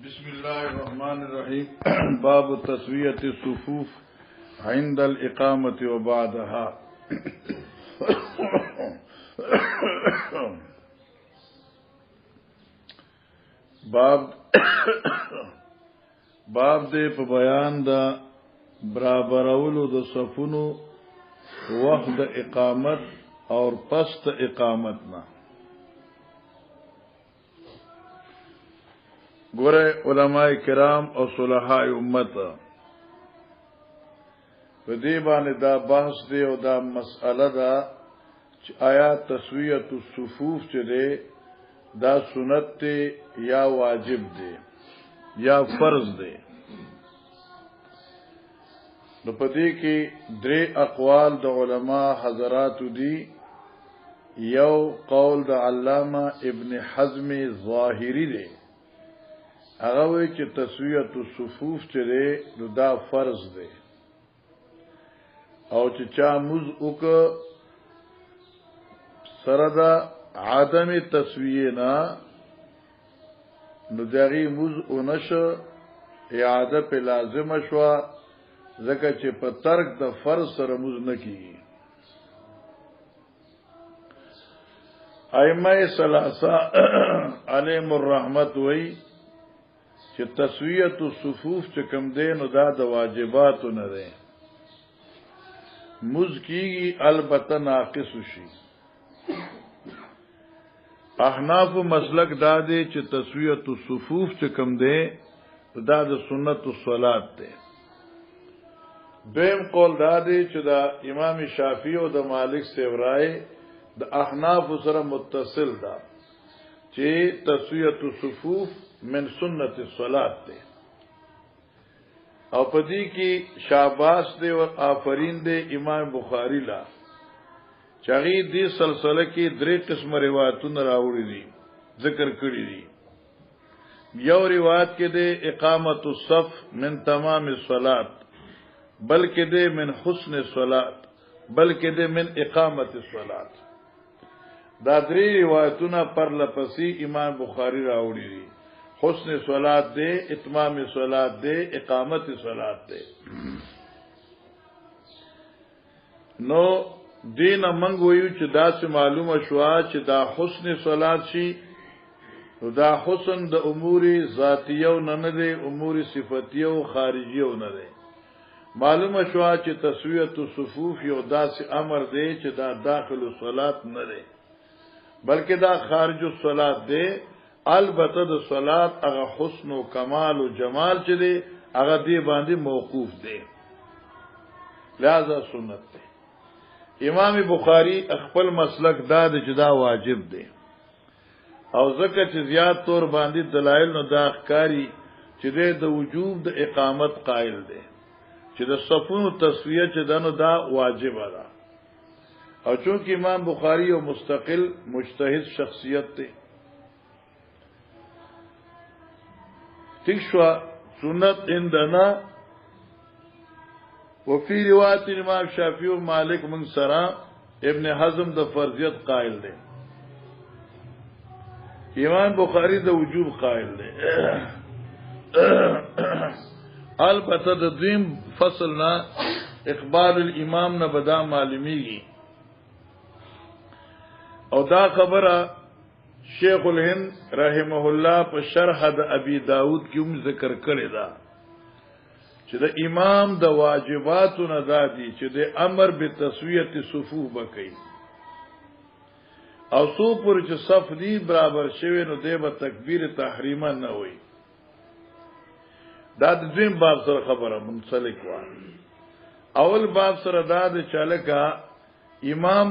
بسم الله الرحمن الرحيم باب تسوية الصفوف عند الإقامة وبعدها باب دې په بیان دا برابرولو د صفونو وخت د اقامت اور پس د اقامت نه ګوره علماء کرام او صلحاء امت په دې باندې دا بحث دی او دا مسأله ده چې آیا تسویه الصفوف چې دی دا سنت دی یا واجب دی یا فرض دی. نو په دې کې درې اقوال د علما حضرات دي. یو قول د علامه ابن حزم ظاهری دی، هغه وی چې تسویه الصفوف چې دی نو دا فرض دی او چې چا موز وک سره دا عدم تسویه نه نو دغه موز اونشه اعاده په لازم شو ځکه چې په ترک د فرض سره موز نه کیږي. ائمه ثلاثه علیهم الرحمت وی چې تسویه الصفوف چې کوم دین او دا د واجباتو نه ده، موز کیږي البته ناقص شي. احناف مسلک دا دی چې تسویه الصفوف چې کوم دی دا د سنت الصلات ده. دویم قول دا دی چې دا امام شافعی او د مالک سیورای د احناف سره متصل ده چې تسویه الصفوف من سنت الصلات ده او پدې کې شاباش دے او آفرین دے امام بخاری لا چاغي دې سلسله کې درې قسم روایتونه راوړي دي ذکر کړی دي. یو روایت کې دے اقامت الصف من تمام الصلات، بلکې دے من حسن الصلات، بلکې دے من اقامت الصلات. دا درې روایتونه پر لپسې امام بخاری راوړي دي. حسن صلات دے، اتمام صلات دے، اقامت صلات دے. نو دین منگ ویو چې دا سے معلومه شوا چې دا حسن صلات شي دا حسن د امور ذاتیو نه دی، امور صفاتیو خارجیو نه دی. معلومه شوا چې تسویه الصفوف یو داسې امر دی چې دا داخل الصلات نه دی بلکې دا خارج الصلات دی. البته د صلات هغه حسن او کمال او جمال چې دی هغه دی باندې موقوف دی، لہذا سنت دی. امام بخاری خپل مسلک دا چې دا واجب دی او ځکه چې زیات طور باندې دلایل نو دا ښکاری چې د وجوب د اقامت قائل دی چې د صفونو تسویه چې دنو دا واجب ده. او چونکه امام بخاری یو مستقل مجتهد شخصیت دی تکشوا سنت اندنا. وفي روایت امام شافعی و مالک من سرا ابن حزم د فرضیت قائل دے، امام بخاری د وجوب قائل دے. البته د دویم فصل نا اقبال الامام نه بدا معلومیږي او دا خبره شیخ الهند رحمه الله په شرح د ابي داود کې هم ذکر کړی دا چې د امام د واجباتو نه دادي چې د امر به تسویه صفوف وکړي او سو پر چې صف دی برابر شوی نو د تکبیر تحریما نه وي. دا د دویم باب سره خبره منسلک و. اول باب سره دا د چالکا امام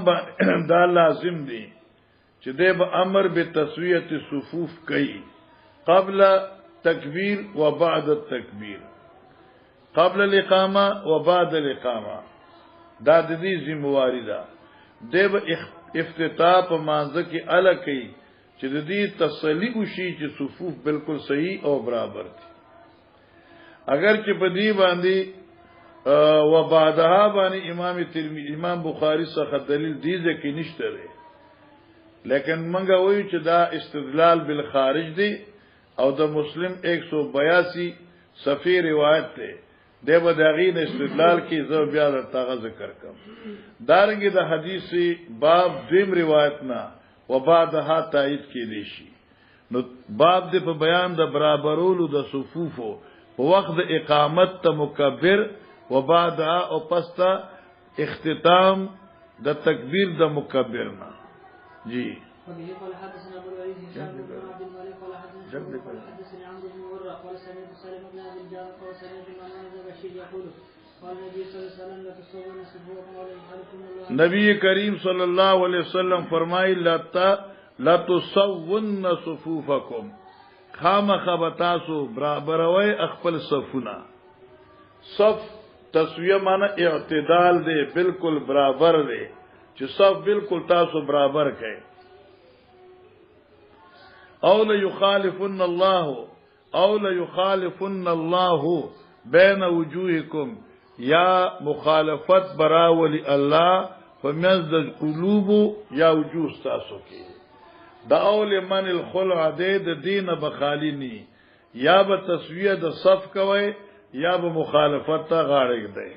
دا لازم دی چې د امر به تسویه صفوف کوي قبل تکبیر و بعد التکبیر، قبل الاقامه و بعد الاقامه. دا د دې ذمہواری ده. د افتتاح په مانځ کې اله کوي چې د دې تسلی وشي چې صفوف بالکل صحیح او برابر دي. اگر چې په دې باندې و بعدها باندې امام ترمذی امام بخاری څخه دلیل دی ځکه نشته، لیکن منګه وایو چې دا استدلال بالخارج دی او د مسلم 182 صفحه روایت ته دیو داغین استدلال کی زو بیا درته ذکر کوم دارنګه د حدیثی باب دیم روایت نا وبعدها تایید کی دی شي نو باب د په بیان د برابرولو د صفوفو په وخت د اقامت ته مکبر وبعدها او پستا اختتام د تکبیر د مکبرنا جی قال حدثنا ابو الوليد هشام بن عبد الملك قال حدثني عمرو بن مرة قال سمعت سالم بن ابي الجعد قال سمعت مروان بن بشير يقول قال النبي صلى الله عليه وسلم لا تصوموا صفوفكم ولا يخالفكم الله. نبی کریم صلی الله علیه وسلم فرمایي لا تصون صفوفکم خامخ بتاسو برابروي خپل صفونه صف تسویه معنی اعتدال دی بالکل برابر دی چې صف بالکل تاسو برابر کړئ او لا يخالفن الله بين وجوهكم یا مخالفت براولی الله فمزد قلوب یا وجوه تاسو کې دا اول من الخلع د دین بخالینی یا به تسویه د صف کوي یا به مخالفت ته غاړه دی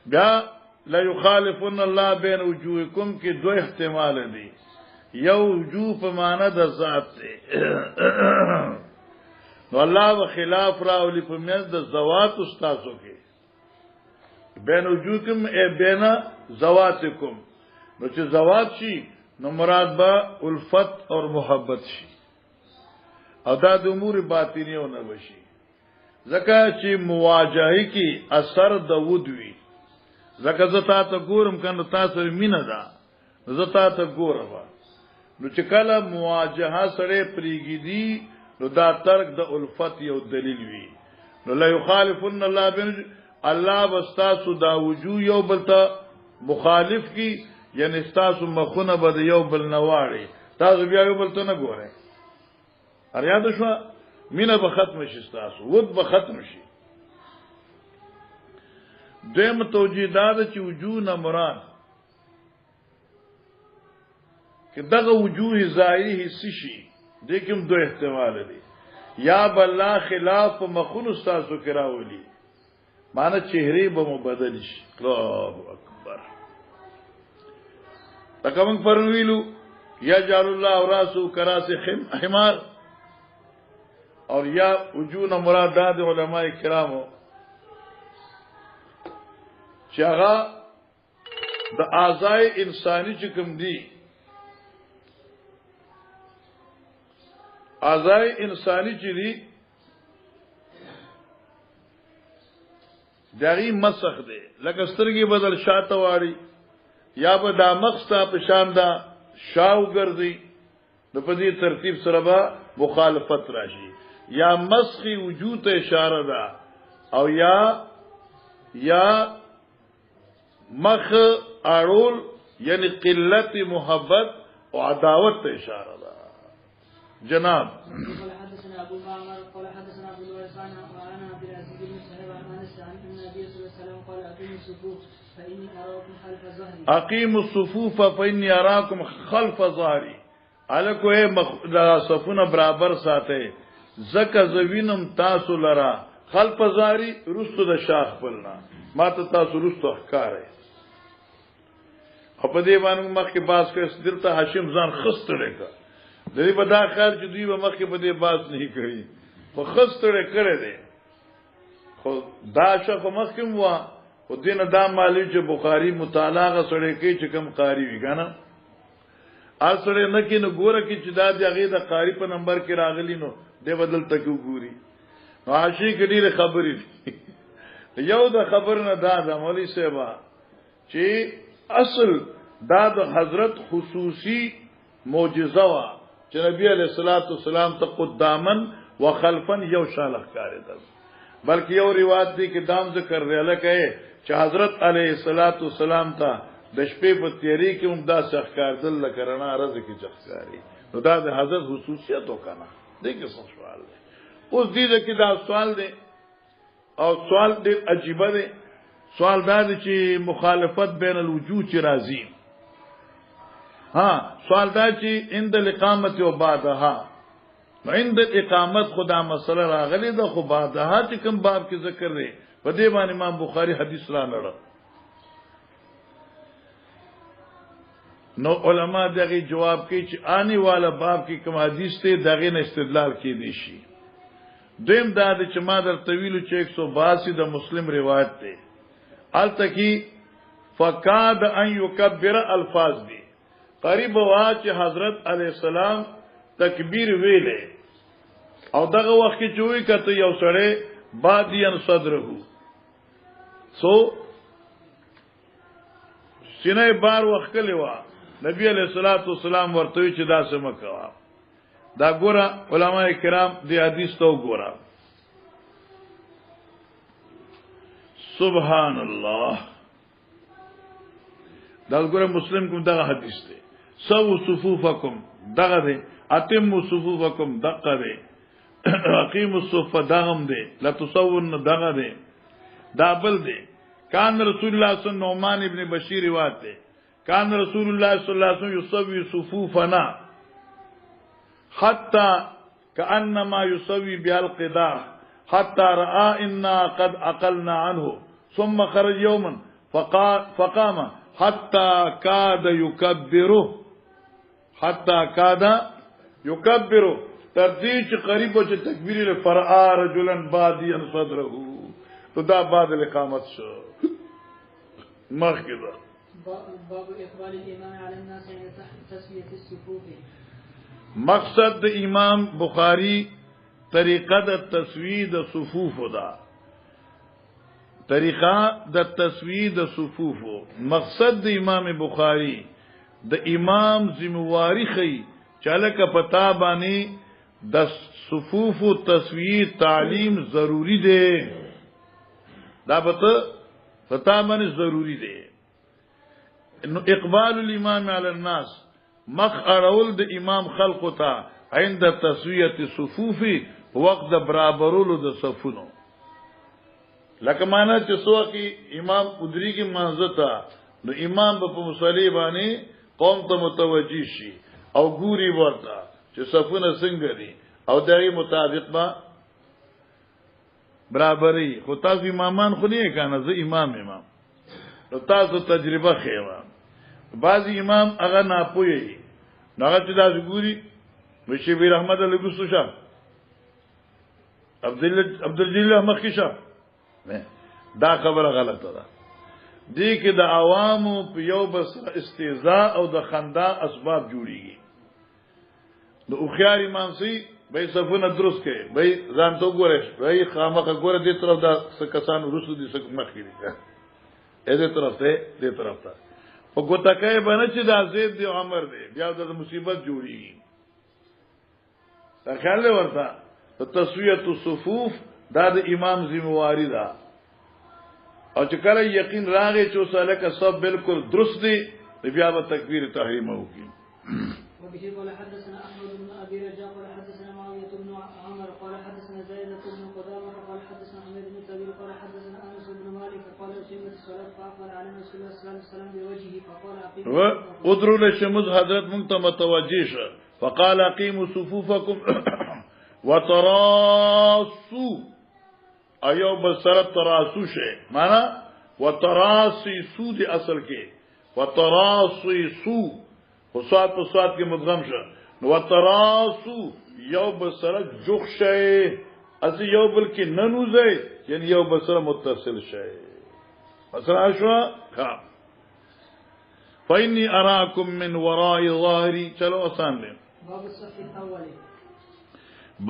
بیا لا يخالفن الله بين وجوهكم کې دوه احتمال دي یو وجوه په معنا د ذات دی نو الله و خلاف راولي په مېز د زوات استادو کې بین وجوهکم ای بین زواتکم نو چې زوات شي نو مراد با الفت اور محبت شي او دا د امور باطنیو نه وشي زکه چې مواجهه کې اثر د ودوي زکه زتا ته ګورم کنه تاسو مینه ده زتا ته ګورم نو چې کله مواجهه سره پریګیدي نو دا ترک د الفت یو دلیل وی نو لا يخالفن الله بن الله واستاسو دا وجو یو بلته مخالف کی یعنی استاسو مخونه بد یو بل نواړي تاسو بیا یو بلته نه ګورئ ار یاد شو مینه به ختم شي استاسو ود به ختم شي دیم توجیدات چې وجو نه مراد کہ دغه وجوه ظاهری حصہ شي دیکھم دو احتمال دي یا بالله خلاف مخون استاسو کراولی معنی چهره به مبدل شي الله اکبر تکمن پرنویلو یا جعل الله راسو کراس حمار اور یا وجوه مرادات علماء کرامو چاغه د اعضای انسانی چې کوم دي اعضای انسانی چې دي دغه مسخ دي لکه سترګې بدل شاته واړي یا به دا مخستا په شان دا شاو ګرځي د په دې ترتیب سره به مخالفت راشي یا مسخي وجود ته اشاره ده او یا مخ اړول یعنی قلت محبت او عداوت ته اشاره ده جناب قال حدثنا ابو معمر قال حدثنا ابو الوارثان وانا عبد العزيز بن صهيب عن انس عن النبي صلى الله عليه وسلم قال اقيموا الصفوف فاني اراكم خلف ظهري اقيموا الصفوف فاني اراكم خلف ظهري الکو صفونه برابر ساته زکه زوینم تاسو لرا خلف ظهري رستو د شاخ بلنا ماته تاسو رستو ښکارې په دې باندې مخکې باس کړ دلته هاشم ځان خستړې کا دې په دا خیال چې دوی به مخکې په دې باس نه کړی خو خستړې کړې دي خو دا شخه مخکې مو خو دینه دا مالی چې بخاری مطالعه سره کوي چې کم قاری وی کنه اصله نه کې نو ګوره کې چې دا د هغه د قاری په نمبر کې راغلی نو دې بدل تکو ګوري نو عاشق ډیره خبرې یو د خبر نه دا د مولوی صاحب چې اصل دا د حضرت خصوصي معجزه وا چې نبی علیہ الصلوۃ والسلام ته قدامن وخلفن یو شالخ کاریدل بلکې یو روایت دی کې دام ذکر ریاله کوي چې حضرت علیہ الصلوۃ والسلام ته د شپې په تیاری کې هم دا ښکاردل لکرنا رز کې ځخکاری نو دا د حضرت خصوصیت وکړه دې کې څه سوال دی اوس دې کې دا سوال دی او سوال ډېر عجیب دی سوال دا دی چې مخالفت بین الوجوه چې راځي ها سوال دا چې عند الاقامت و بعدها عند اقامت خدا مسله راغلی ده خو بعدها چې کوم باب کې ذکر دی په دې باندې امام بخاری حدیث را لړ نو علما دغه جواب کوي چې آنی والا باب کې کوم حدیث ته دغه نه استدلال کې دی شي دویم دا چې ما در طویل 182 د مسلم روایت ده التکی فقاد ان یکبر الفاظ دی قریب وا چې حضرت علی السلام تکبیر ویلې او دغه وخت کې چوي کته یو سره بادین صدره سو سینې بار وخت کلیوا نبی علیہ الصلوۃ والسلام ورته چې دا سم کوا دا ګوره علما کرام دی حدیث تو ګوره سبحان الله دا ګوره مسلم کوم دغه حدیث دی سو صفوفکم دغه دی اتم صفوفکم دغه دی اقیم الصف دغم دی لا تصون دغه دی دا بل دی کان رسول الله صلی الله علیه وسلم نعمان ابن بشیر روایت دی کان رسول الله صلی الله علیه وسلم یسوی صفوفنا حتى كأنما يسوي بها القداح حتى رأى إنا قد أقلنا عنه ثم خرج يوما فقام حتى كاد يكبره ترديش قريب وجه تكبير فرأى رجلا باديا صدره تدا بعد الإقامة شو مخكذا باب إقبال الإمام على الناس عند تسوية الصفوف مقصد د امام بخاری طریقه د تسویه د صفوف دا طریقه د تسویه د صفوف مقصد د امام بخاری د امام ذمہواری خي چاله پتا باندې د صفوف تسویه تعلیم ضروری دی دا پتا باندې ضروری دی انه اقبال الامام علی الناس مخ اړول د امام خلقو ته عند تسویه صفوف وقت د برابرولو د صفونو لکه معنا چې سو کې امام ادری کې منځتا نو امام په مصلی باندې قوم ته متوجی شي او ګوري ورته چې صفونه څنګه دي او دغه مطابق با برابرۍ خو تاسو امامان خو نه کنه زه امام نو تاسو تجربه خېوا بعضی امام هغه ناپوهي هغه چې دا ګوري مشبیر احمد لګوسو شه عبد الجلیل مخکی شه دا خبره غلطه ده دې کې د عوامو په یو بس استهزاء او د خندا اسباب جوړیږي د اوخیار امام سي به صفونه درست کړي به ځان ته ګورې به خامخه ګوره دې طرف دا کسان رسو دي څخه مخکې دي دې طرف ته دې طرف ته په ګوتکای باندې چې د زید دی عمر دی بیا د مصیبت جوړیږي تخیل ورته تسویه الصفوف دا د امام ذمہواری ده او چې کله یقین راغی چې وساله کا سب بالکل درست دی بیا به تکبیر تحریم وکړي وبه قال حدثنا احمد بن ابي رجاء قال حدثنا معاويه بن عمر قال حدثنا زيد بن قدامه قال حدثنا حميد بن طويل قال حدثنا انس بن مالك قال سمعت الصلاه فاقبل على رسول الله صلى الله عليه وسلم بوجهه فقال اقيموا ادروا للشمس حضرت منت متوجه شه فقال اقيموا صفوفكم وتراصوا ایو بسرت تراسو شه معنا وتراصي سود اصل کې وتراصي سو وصاد په صاد کې مدغم شه وتراصو یو بسرت جوخ شه از یو بل کې ننوځي یعنی یو بسره متصل شه مثلا شو ها فإني أراكم من وراء ظهري چلو آسان دے باب الصف الاول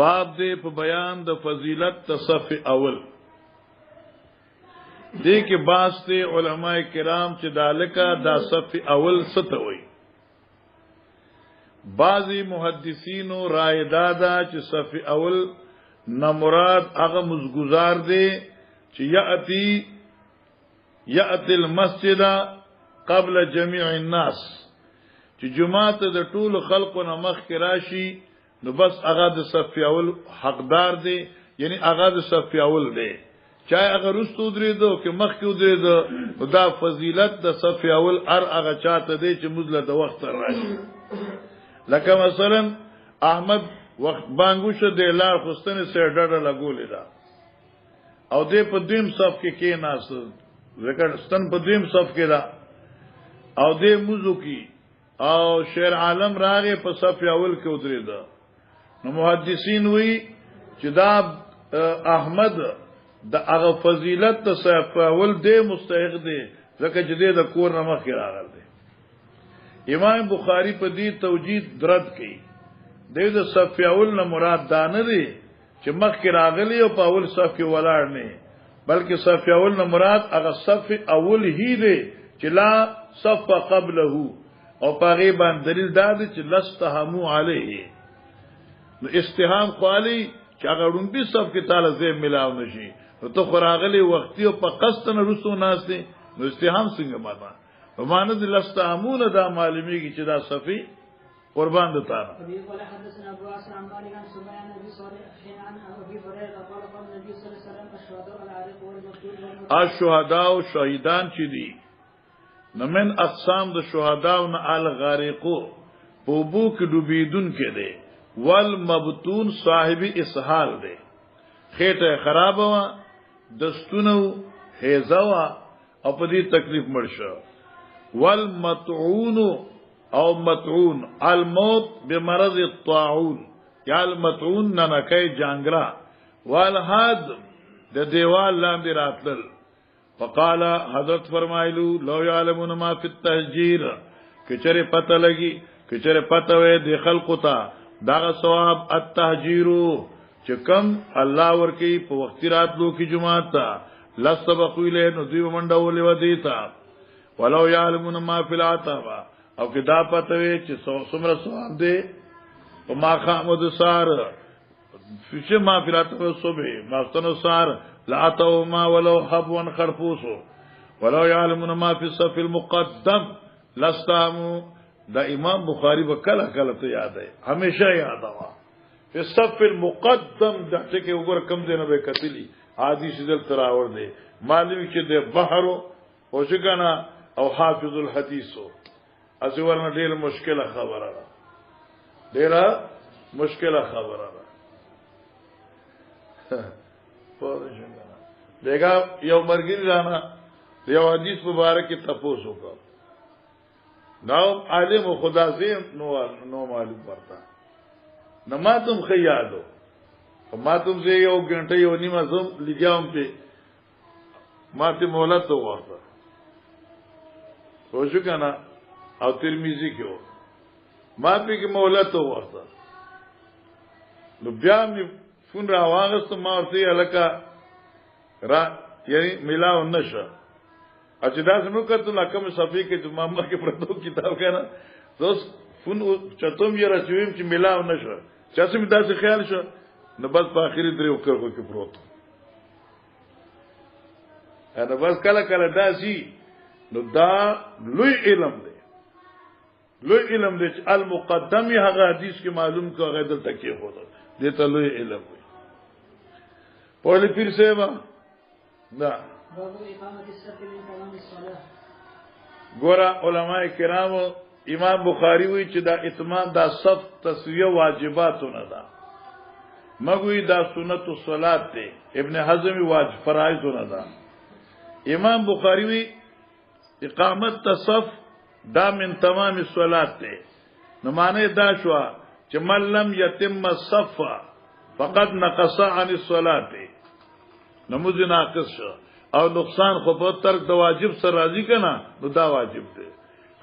باب دے په بیان د فضیلت صف اول دې کې باسته علماء کرام چې دالکا دا صف اول ستوي بعضی محدثینو رائے دادا چې صف اول نه مراد هغه مزګزار دی چې یأتی المسجد قبل جميع الناس چې جمعه ته د ټول خلقو نه مخ کې راشي نو بس هغه د صف اول حقدار دی یعنی هغه د صف اول دی چای هغه رستو درېدو کې مخ کې درېدو دا فضیلت د صف اول هغه چاته دی چې مزله د وخت راشي لکه مثلا احمد وخت بانګوشه د لار خوستنه سره ډډه لګولې ده او دې په دیم صف کې ناس ذکر ستن په دیم صف کې ده او دې موضوع کې او شیر عالم راغه په صف اول کې ودرې ده نو محدثین وی چې دا احمد د هغه فضیلت ته صف اول دې مستحق دی ځکه چې دې د کور نه مخ راغل دی امام بخاری په دې توجید درد کوي د صف اول نه مراد دا نه دی چې مخ کې راغلی او په اول صف کې ولاړ نه بلکې صف اول نه مراد هغه صف اول هی دی چې لا صف قبله او پاغي باندې دلیل دا دی چې لستهمو علیه نو استهام خالی چې هغه ډومبي صف کې تعالی زې ملاو نشي نو ته خراغلی وختي او په قصد نه رسو ناس دي نو استهام څنګه معنا په معنی د لستهمون دا معلومیږي چې دا صفي قربان دتا ابي قال حدثنا ابو عاصم عن مالك عن سمعان النبي صلى الله عليه وسلم عن ابي هريره قال قال النبي صلى الله عليه وسلم الشهداء العارق والمقتول الشهداء شهیدان چې دي نمن اقسام د شهداء او الغارقو په بو کې ډوبیدون کې دي والمبتون صاحب اسهال دي خېټه خراب وا دستونو هیزوا او په دې تکلیف مرشه والمطعون او مطعون الموت بمرض الطاعون یا المطعون ننکای جانگرا والحاد د دیوال لاندې راتل فقال حضرت فرمایلو لو یعلمون ما فی التهجیر کچره پته لګي کچره پته وې د خلقو ته دا ثواب التهجیر چې کم الله ورکی په وخت راتلو کې جمعه تا لسبقوا الیه نو دوی منډه ولې ودی تا ولو یعلمون ما فی العتبه او کې دا پته وي چې څومره ثواب دی او ما خامد سار فشه ما فلاتو صبح ما استنو سار لا تو ما ولو حبوا خرفوسو ولو يعلمون ما في الصف المقدم لستامو دا امام بخاری وکلا کله ته یاد ہے ہمیشہ یاد آوا په الصف المقدم دا ټکي وګور کم دی نه به کتلی عادي شدل تراور دی معلوم چې د بحر او څنګه او حافظ الحديثو ازولنا ډیر مشکله خبره ده ډیره مشکله خبره ده پوه شئ دغه یو مرګی رانا یو حدیث مبارک کې تپوس وکړ نو عالم خدا سے نو معلوم پڑتا نما تم خیادو ما تم سے یو غنټه یو نیمه زم لګیاوم په ماته مولا ته واسه پوه شو کنه او ترمذی کې و ما په کې مولا ته واسه نو بیا می فون را واغست ما ورته الکا را یعنی ملاو نشه اچھا دا سمو کتو لکم صفی کې د ماما کې پرتو کتاب کنه دوس فون چتوم یې راچویم چې ملاو نشه چا سم داسې خیال شو نو بس په اخري درې وکړو کې پروت انا بس کله کله داسي نو دا لوی علم دی لوی علم دی چې المقدمی هغه حدیث کې معلوم کو هغه دلته کې هوته دې ته لوی علم وي پوهلی پیر سیوا دا ګورا علماء کرام امام بخاری وی چې دا اتمام دا صف تسویه واجباتونه ده مګوی دا سنت الصلات ده ابن حزم واجب فرایضونه ده امام بخاری وی اقامت تصف دا من تمام الصلات ده نو معنی دا شو چې من لم یتم الصف فقد نقص عن الصلاه نماز ناقص شو او نقصان خو په ترک د واجب سره راضی کنا نو دا واجب دی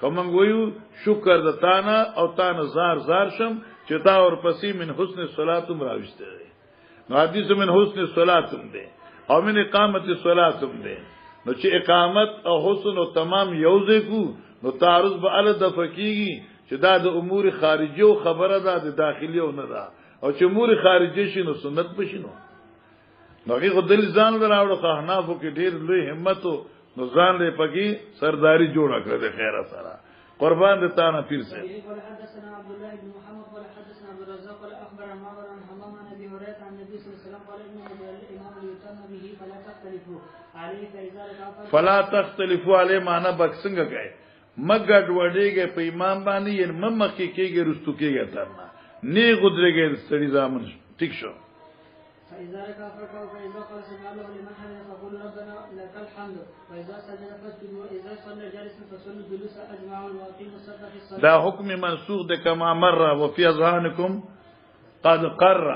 کوم ویو شکر د تانا او تانا زار شم چې تا اور پسې من حسن صلاتم راوښته نو حدیث من حسن صلاتم دی او من اقامت صلاتم دی نو چې اقامت او حسن او تمام یوځه کو نو تعرض به ال د فقېږي چې دا د امور خارجي او خبره ده د داخلي او نه ده او چې امور خارجي شي نو سنت بشینو نو هغه دل ځان راوړو خو حنافو کې ډیر لوی همت نو ځان له پګي سرداری جوړه کړ د خیر سره قربان د تانا پیر سے حدثنا عبد الله بن محمد قال حدثنا عبد الرزاق قال اخبرنا معمر عن حمام عن ابي هريره عن النبي صلى الله عليه وسلم قال ان الامام يتم به فلا تختلفوا عليه فاذا فلا تختلفوا عليه معنا بکسنګ گئے مګډ وړيږي په امام باندې یې ممخ کېږي رستو کېږي ترنا نی غدرګې ستړي زامن ټیک شو. فإذا ركع فركعوا فإذا قال سمع الله لمن حمده فقولوا ربنا لك الحمد وإذا سجد فاسجدوا وإذا صلى جالسا فصلوا جلوسا أجمعون وأقيموا الصلاة في الصلاة. دا حکم منسوخ ده كما مر وفي أذهانكم قد قر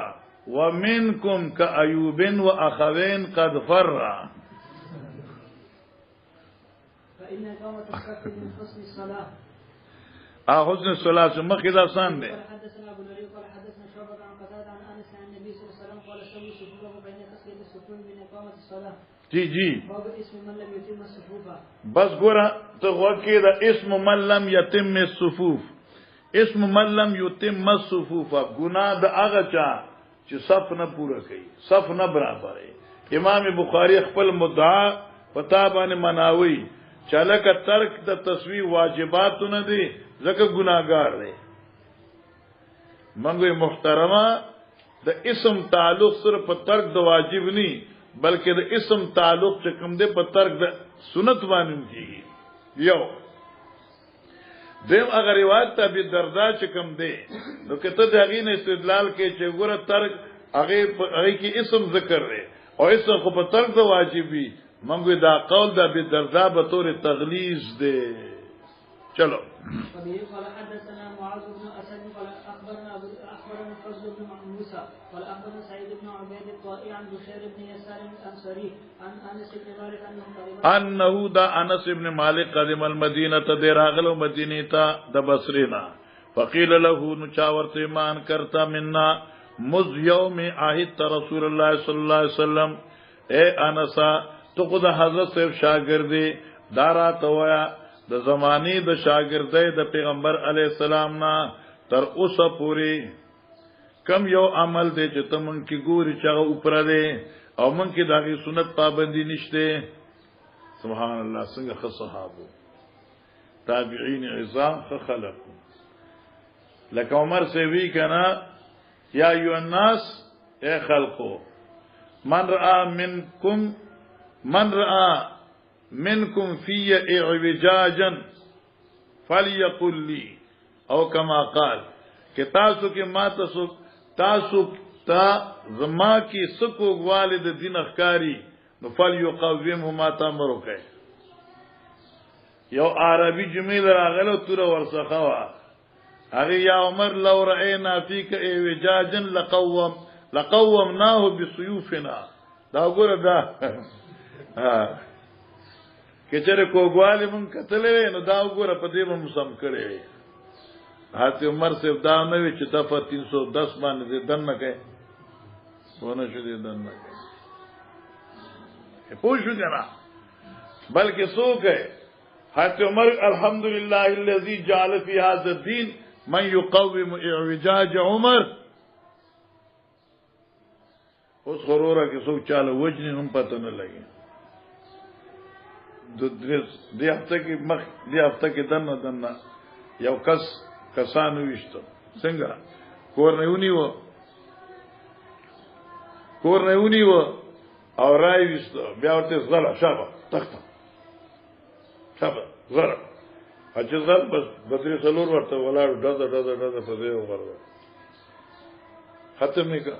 ومنكم كأيوب وأخوين قد فر. فإن إقامة الصلاة من حسن الصلاة. حسن الصلاة مخذ آسان ده. قال حدثنا أبو الوليد قال حدثنا شعبة عن قتادة عن أنس عن النبي صلى الله عليه وسلم قال سووا صفوفكم فإن تسوية الصفوف من إقامة الصلاة. جی باب اسم من لم يتم الصفوف. بس ګوره ته وکړه دا اسم من لم يتم الصفوف. اسم من لم يتم الصفوف ګناه د هغه چا چې صف نه پوره کوي، صف نه برابرې. امام بخاری خپل مدعا پتا باندې مناوي چلک ترک د تسویه واجبات نه دي ځکه ګناګار دی. منګوي محترمه د اسم تعلق صرف په ترک د واجب نه بلکې د اسم تعلق چې کوم دی په ترک د سنت باندې کیږي. یو دیم اگر روایت ته به دردا چې کوم دی نو کته د هغې نه استدلال کې چې ګوره ترک هغه کې اسم ذکر دی او اسم خو په ترک د واجبي منګوي دا قول د به دردا به طور تغلیظ دی. چلو وبه قال حدثنا معاذ بن اسد قال اخبرنا فضل بن موسى قال اخبرنا سعيد بن عبيد الطائي عن بشير بن يسار الانصاري عن انس بن مالك انه دا انس بن مالك قدم المدينه دراغلو مدینه تا د بصرینا فقيل له نچاورت ایمان کرتا منا مز يوم عهد رسول الله صلی الله علیه وسلم. اے انس تو خود حضرت صاحب شاگردی دارا تویا د زمانی د شاګردۍ د پیغمبر علی السلام نا تر اوسه پوری کم یو عمل دی چې تمن کی ګوري چې هغه اوپر دی او من کې داغي سنت پابندی نشته. سبحان الله څنګه خ صحابه تابعین عظام خلق لکه عمر سے وی کنا یا ایو الناس اے خلقو من رأى منكم في اعوجاجا فليقل لي او كما قال کہ تاسو کې ما تاسو تا زما کی سکو والد دین اخکاری نو فليقومه ما تامرو کوي. یو عربي جمیل راغلو تور ورسخه وا هغه یا عمر لو رأينا فيك اعوجاجا لقومناه بسيوفنا. دا وګوره دا کچره کوګواله مون کتلې نو دا وګوره په دې مون سم کړي. حضرت عمر سے دا نه وی چې دفعه 310 باندې دنه کوي ونه شو دې دنه کوي پوښو کنه بلکې څوک ہے حضرت عمر الحمدلله الذي جعل في هذا الدين من يقوم اعوجاج عمر. اوس غروره کې څوک چاله وجنی هم پته نه لګي. دی هفته کې دنه یو کسانو وشتو څنګه کور نه ونیو او راي وشتو بیا ورته زړه شابه تخته شابه زړه اجه ځل بس بدري څلور ورته ولاړ ډزه په دې وغورځ ختم نکا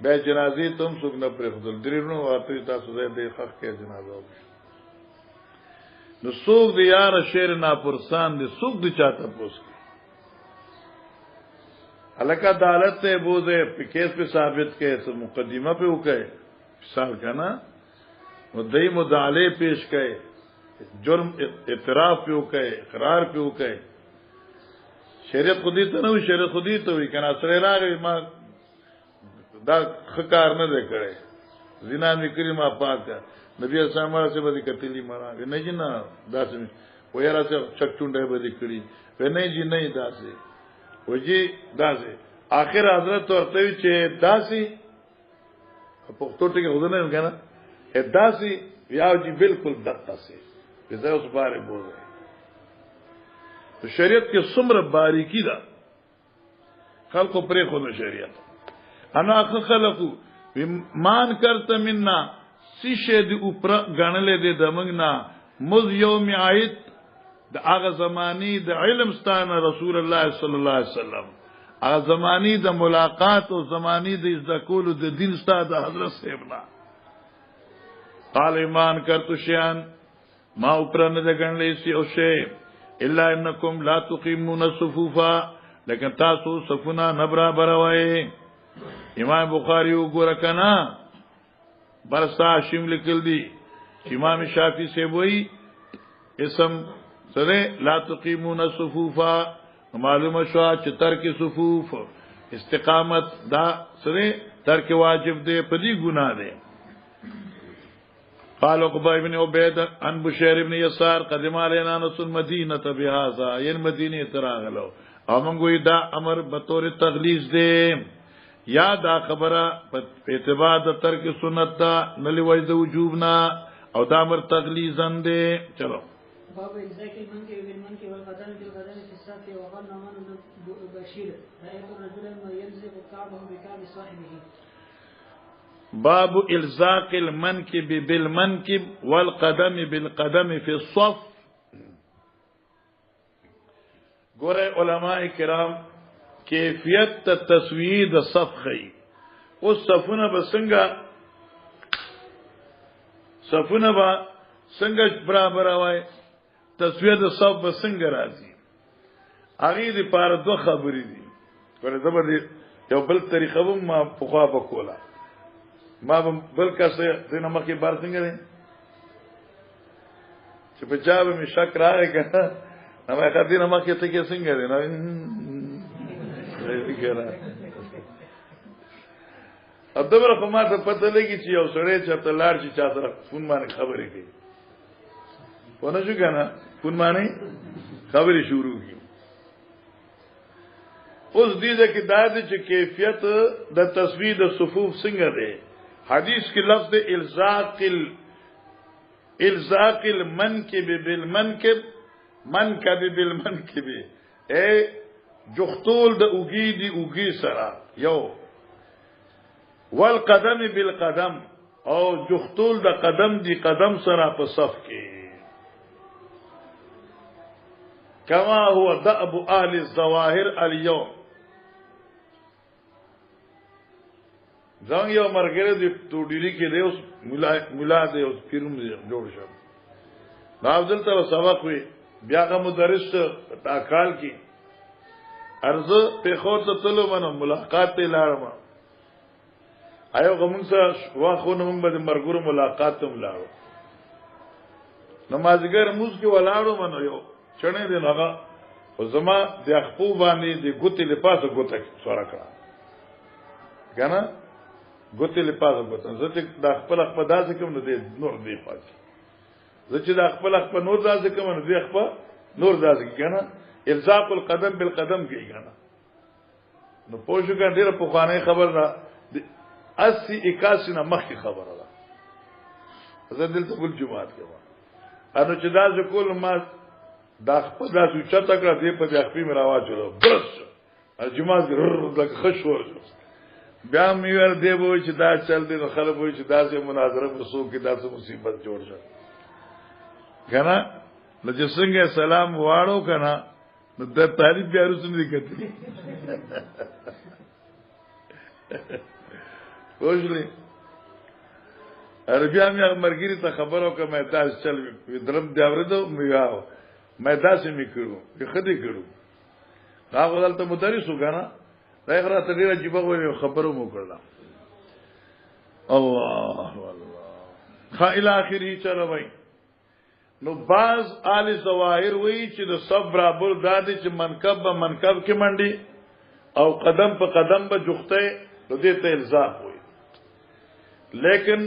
بیا جنازې تم څوک نه پرې خدل درینو ورته تاسو دې خخ کې جنازه وکړه. نو څوک دی یار شیر ناپرسان دی څوک دی چاته پوس کی الکه عدالت ته بوزه په کیس په ثابت کې سو مقدمه په وکړي مثال کنا مدعی مدعی پیش کړي جرم اعتراف په وکړي اقرار په وکړي شریعت خودی ته نو شریعت خودی ته وی کنا سره راغی ما دا خکار نه کړي زنا نکړي ما پاکه نبی اسلام سے بدی کتلی مرا نه جنا داسې و یاره سے چکچونډه بدی کړي و نه جی نه داسې و جی داسې اخر حضرت ورته چې داسې په پښتو کې غوډه نه کنه داسې یاو جی بالکل دقه سي زه اوس باره بوله تو شریعت کې څومره باریکی ده خلقو پرې خو نه شریعت انا خلقو مان کرت مننا سیشه دی اوپر غنلې دې دمنګنا مز یوم عید د هغه زمانی د علم ستانه رسول الله صلی الله علیه وسلم هغه زمانی د ملاقات او زمانی د ذکول د دین ستاد حضرت سیبنا قال ایمان کرتو شیان ما اوپر نه دګنلې سی او شی الا انکم لا تقیمون الصفوفا لیکن تاسو صفونه نه برابر وای امام بخاری وګوره کنا برسا شیم لیکل دی امام شافعی سے وای اسم سره لا تقیمون الصفوفا معلومه شو چې ترک صفوف استقامت دا سره ترک واجب دی پدی ګناه دی قال عقبہ ابن عبید عن بشیر ابن یسار قدم علینا نس المدینہ بهذا ین مدینه تراغلو او موږ دا امر بطور تغلیظ دی یا دا خبره په اعتبار د ترک سنت دا نلی وجد وجوبنا او دا امر تغلیظن دی چلو باب الزاك المنكب بالمنكب والقدم بالقدم في الصف وقال نعمان بن بشير رأيت رجلا يلزق كعبه بكعب صاحبه باب الزاق المنكب بالمنكب والقدم بالقدم في الصف گورے علماء کرام کیفیت تسوید صف خی اس صفونه با څنګه برابر وای تسوید صف بسنګ راځي اغه دې پاره دوه خبرې دي ګوره زبر یو بل طریقه ما پخوا وکولا ما بل کسه دینه مخې بار څنګه دي چې په جواب می شک راغی کنه نو هغه دینه مخې ته کې څنګه دي نو ابدبر په ما ته پته لګی چې یو سړی چې ته لار چې چا سره فون باندې خبرې کوي ونه شو کنه فون باندې خبرې شروع کی اوس دې کې دا د چې کیفیت د تسوید صفوف څنګه ده حدیث کې لفظ د الزاق المنکب بالمنکب منکب بالمنکب اے جختول د اوګي دی اوګي سره یو والقدم بالقدم او جختول د قدم دی قدم سره په صف کې کما هو دأب اهل الظواهر اليوم ځان یو مرګره دی ټوډيري کې دی اوس مولا دی اوس پیروم جوړ شو نافذل ته سبق وي بیا غو مدرس تا کال کې ارزه په خور ته تلو منو ملاقات ته لاړم ایو غمون سره واخو نو موږ به مرګورو ملاقات ته لاړو نمازګر موږ کې ولاړو منو یو چنه دی هغه او زما د خپو باندې د ګوتې لپاسه ګوتې سره کړه کنه ګوتې لپاسه ګوتې زه چې د خپل خپل داسې کوم نو د نور دی پاتې زه چې د خپل خپل نور داسې کوم نو د خپل نور داسې کنه الزاق القدم بالقدم کې کنه نو پوښو کنه ډیره په خوانه خبر را 80 81 نه مخکې خبره ده زه دلته بل جمعات کې انو چې دا ذکر ما دا خپل داسې چاته کړه دې په ځخپې مې راواچو بس جمعات لکه خشور بیا مې ور دی وو چې دا چل دي خلک وو چې دا سه مناظره پرسو کې دا سه مصیبت جوړ شو کنه نو چې څنګه سلام واړو کنه نو د تعریف بیا رسول دي کته وښلي عربیا مې مرګري ته خبرو کوم تاسو چل درم دی اورېدو مې واو مې داسې مې کړو په خدي کړو دا غلطه مدرس وګانا دا غره ته ډیره جيبه وې خبرو مو کړل الله خا الى اخره چلو وای نو باز آل ظواهر وی چې د صبر ابل دادی چې منکب به منکب کې منډي او قدم په قدم به جوخته نو دې ته الزام وي لیکن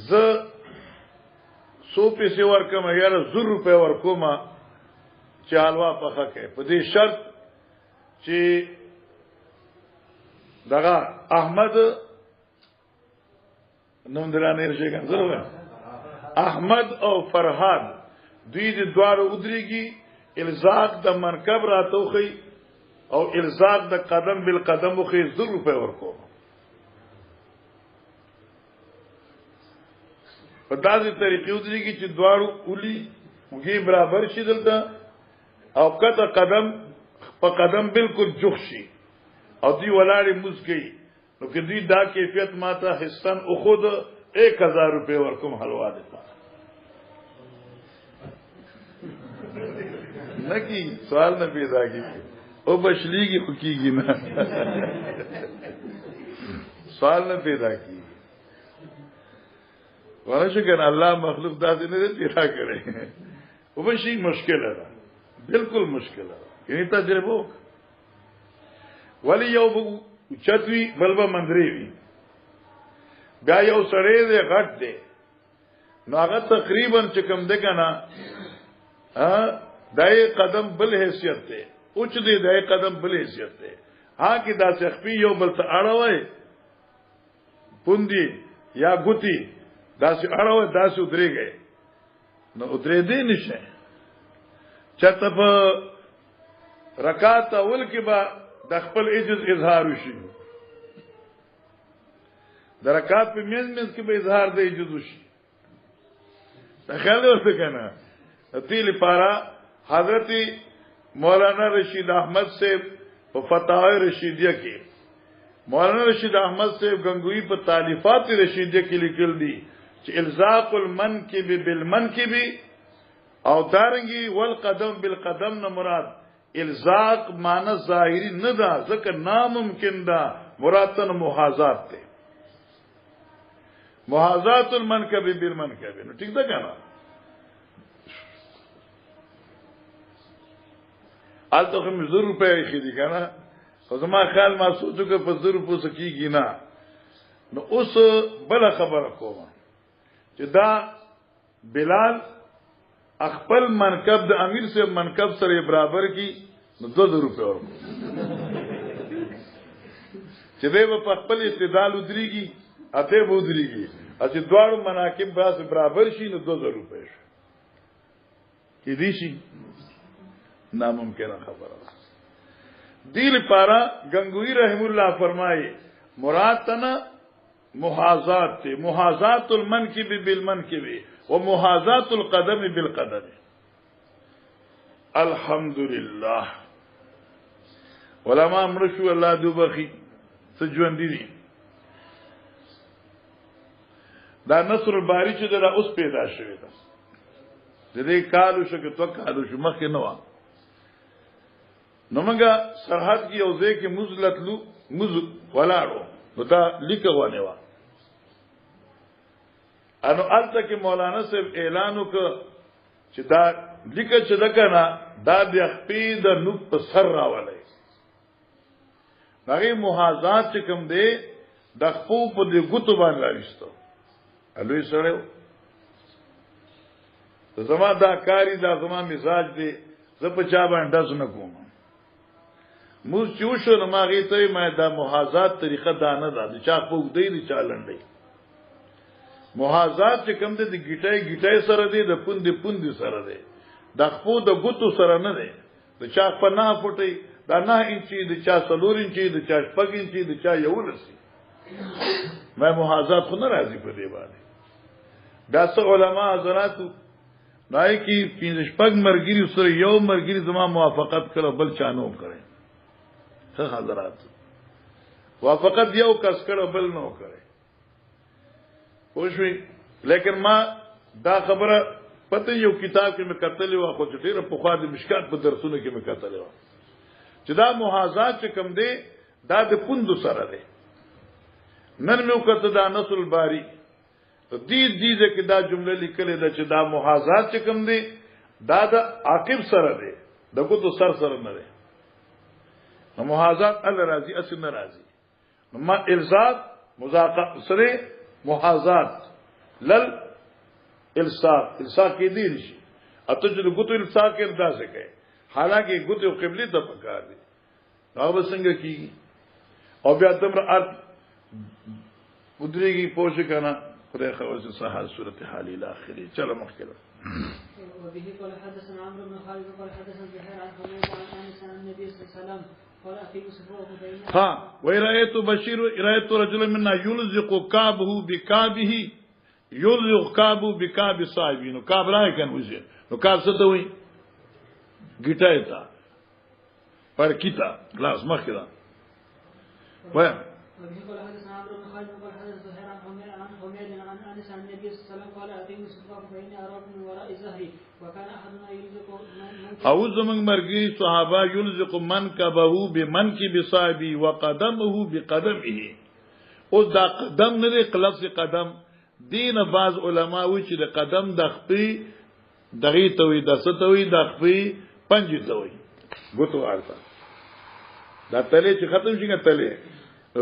ز سو پیسې ورکم یا 100 روپے ورکوم چې حلوا پخه کې په دې شرط چې دغه احمد نوم درانه رشي کنه احمد او فرحان دوی د دوار ودريږي الزاق د مرکب راتوخي او الزاق د قدم بالقدم خو 100 روپے ورکو په داسې طریقې ودريږي چې دوار اولی وګي برابر شي دلته او کته قدم په قدم بالکل جوخ شي او دی ولاړې موز کوي نو که دوی دا کیفیت ماته حسن او خود 1000 روپے ورکوم حلوا دیتا نه کی سوال نه پیدا کی او بشلیږي خو کیږي نه سوال نه پیدا کی ورشه کنه الله مخلوق داسې نه پیدا کړي او بشي مشکل ده بالکل مشکل ده یعنی تجربه ولی یو چتوی بلبه مندری وی بیا یو سړی دی غټ دی نو هغه تقریبا چې کوم دی کنه دای قدم بل حیثیت دی اوچ دی دای قدم بل حیثیت دی ها کې دا څخپی یو بل ته اړوي پوندي یا ګوتی دا چې اړوي دا چې ودرېږي نو ودرې دی نشه چته په رکعات اول کې با د خپل عجز اظهار وشي د رکعات په منځ کې به اظهار د عجز وشي تخیل ورته کنه تیل پارا حضرت مولانا رشید احمد سے فتاوی رشیدیہ کې مولانا رشید احمد سے گنگوئی په تالیفات رشیدیہ کې لیکل دي چې الزاق المنکب بالمنکب او دارنګي والقدم بالقدم نه مراد الزاق معنی ظاهری نه ده ځکه ناممکن ده مرادن محاذات ته محاذات المنکب بالمنکب نو ٹھیک ده کنه آلته کوم 100 روپے خېدي کنه خو زما خیال ما سوچو که په 100 روپو سکیږي نه نو اوس بل خبره کوم چې دا بلال خپل منکب د امیر سے منکب سره برابر کی نو 200 روپے ورکو چې به په خپل استدلال ودرېږي اته به ودرېږي چې دواړو مناقب باز برابر شي نو 200 روپے شي کې دي شي ناممکن خبره دی لپاره گنگوی رحم الله فرمایي مراد تنا محاذات ته محاذات المنکب بالمنکب ومحاذات القدم بالقدم الحمدلله علماء مرشو الله دوبخي سجون دي دا نصر الباری چې دا اوس پیدا شوی دا د دې کالو شکه تو کالو شو مخکې نه و نو موږ سرحد کې یو ځای کې مزلتلو مز ولاړو نو دا لیکه ونه و انو الته کې مولانا صاحب اعلان وکړ چې دا لیکه چې دا کنه دا د خپې د نو په سر راولای هغه محاذات چې کوم دی د خپو په دې ګوتو باندې راوستو الوی سره زما دا کاری دا زما مزاج دی زه په چا باندې داس نه کوم موږ چوشو نو ماغه ته ما دا محاذات طریقه دا نه ده چې چا په دې دي چالنډي محاذات چې کوم دی د گیټای سره دی د پوندې سره دی د خپو د ګوتو سره نه دی د چا په نه فټي دا 9 انچي د چا 4 انچي د چا 5 انچي د چا 11 ما محاذات خو نه راځي په دې باندې دا څو علما حضرات نای کی 15 مرګري سره یو مرګري زما موافقت کړو بل چانو کړي څه حضرات موافقت یو کس کړو بل نو کړي خوشوي لیکن ما دا خبره پته یو کتاب کې مې کتلې و خو چې ډیره په خوا د مشکات په درسونو کې مې کتلې و چې دا محاذات چې کم دی دا د پوند سره دی نن مې وکړه دا نصر الباری دې کې دا جمله لیکلې ده چې دا محاذات چې کوم دي دا د عاقب سره دی دغه تو سر نه دی نو محاذات ال راضي اصل نه راضي نو ما الزاد مذاقه سره محاذات لل الساق کې دی شي اته چې ګوتو الساق کې اندازه کوي حالانکه ګوتو قبلي ته پکار دي هغه څنګه کیږي او بیا تمره ارت ودرېږي پوښ کنه خدای خوښ صحه صورت حال الاخري چلو مخکله وبه قال حدثنا عمرو بن خالد قال حدثنا زهير عن حميد عن انس عن النبي صلى الله عليه وسلم قال اقيموا صفوفكم بين ها ورايت بشير رايت رجلا منا يلزق كعبه بكعبه يلزق كعبه بكعب صاحبينو كعب راي كان وزي نو كعب څه ته وي ګټای تا پر کیتا لاس مخکې دا وای وبه قال حدثنا عمرو بن خالد قال حدث زهير عن حميد عن انس عن النبي صلى الله عليه وسلم قال اتيت الصفاق فاني اراكم من وراء ظهري وكان احدنا يلزق او زمن مرګي صحابه يلزق منكبه بمنكب صاحبي وقدمه بقدمه او دا قدم نه قلص قدم دین بعض علما وی چې د قدم د خپې دغه توي د ستوي د خپې پنځه توي ګوتو ارته دا تله چې ختم شي تله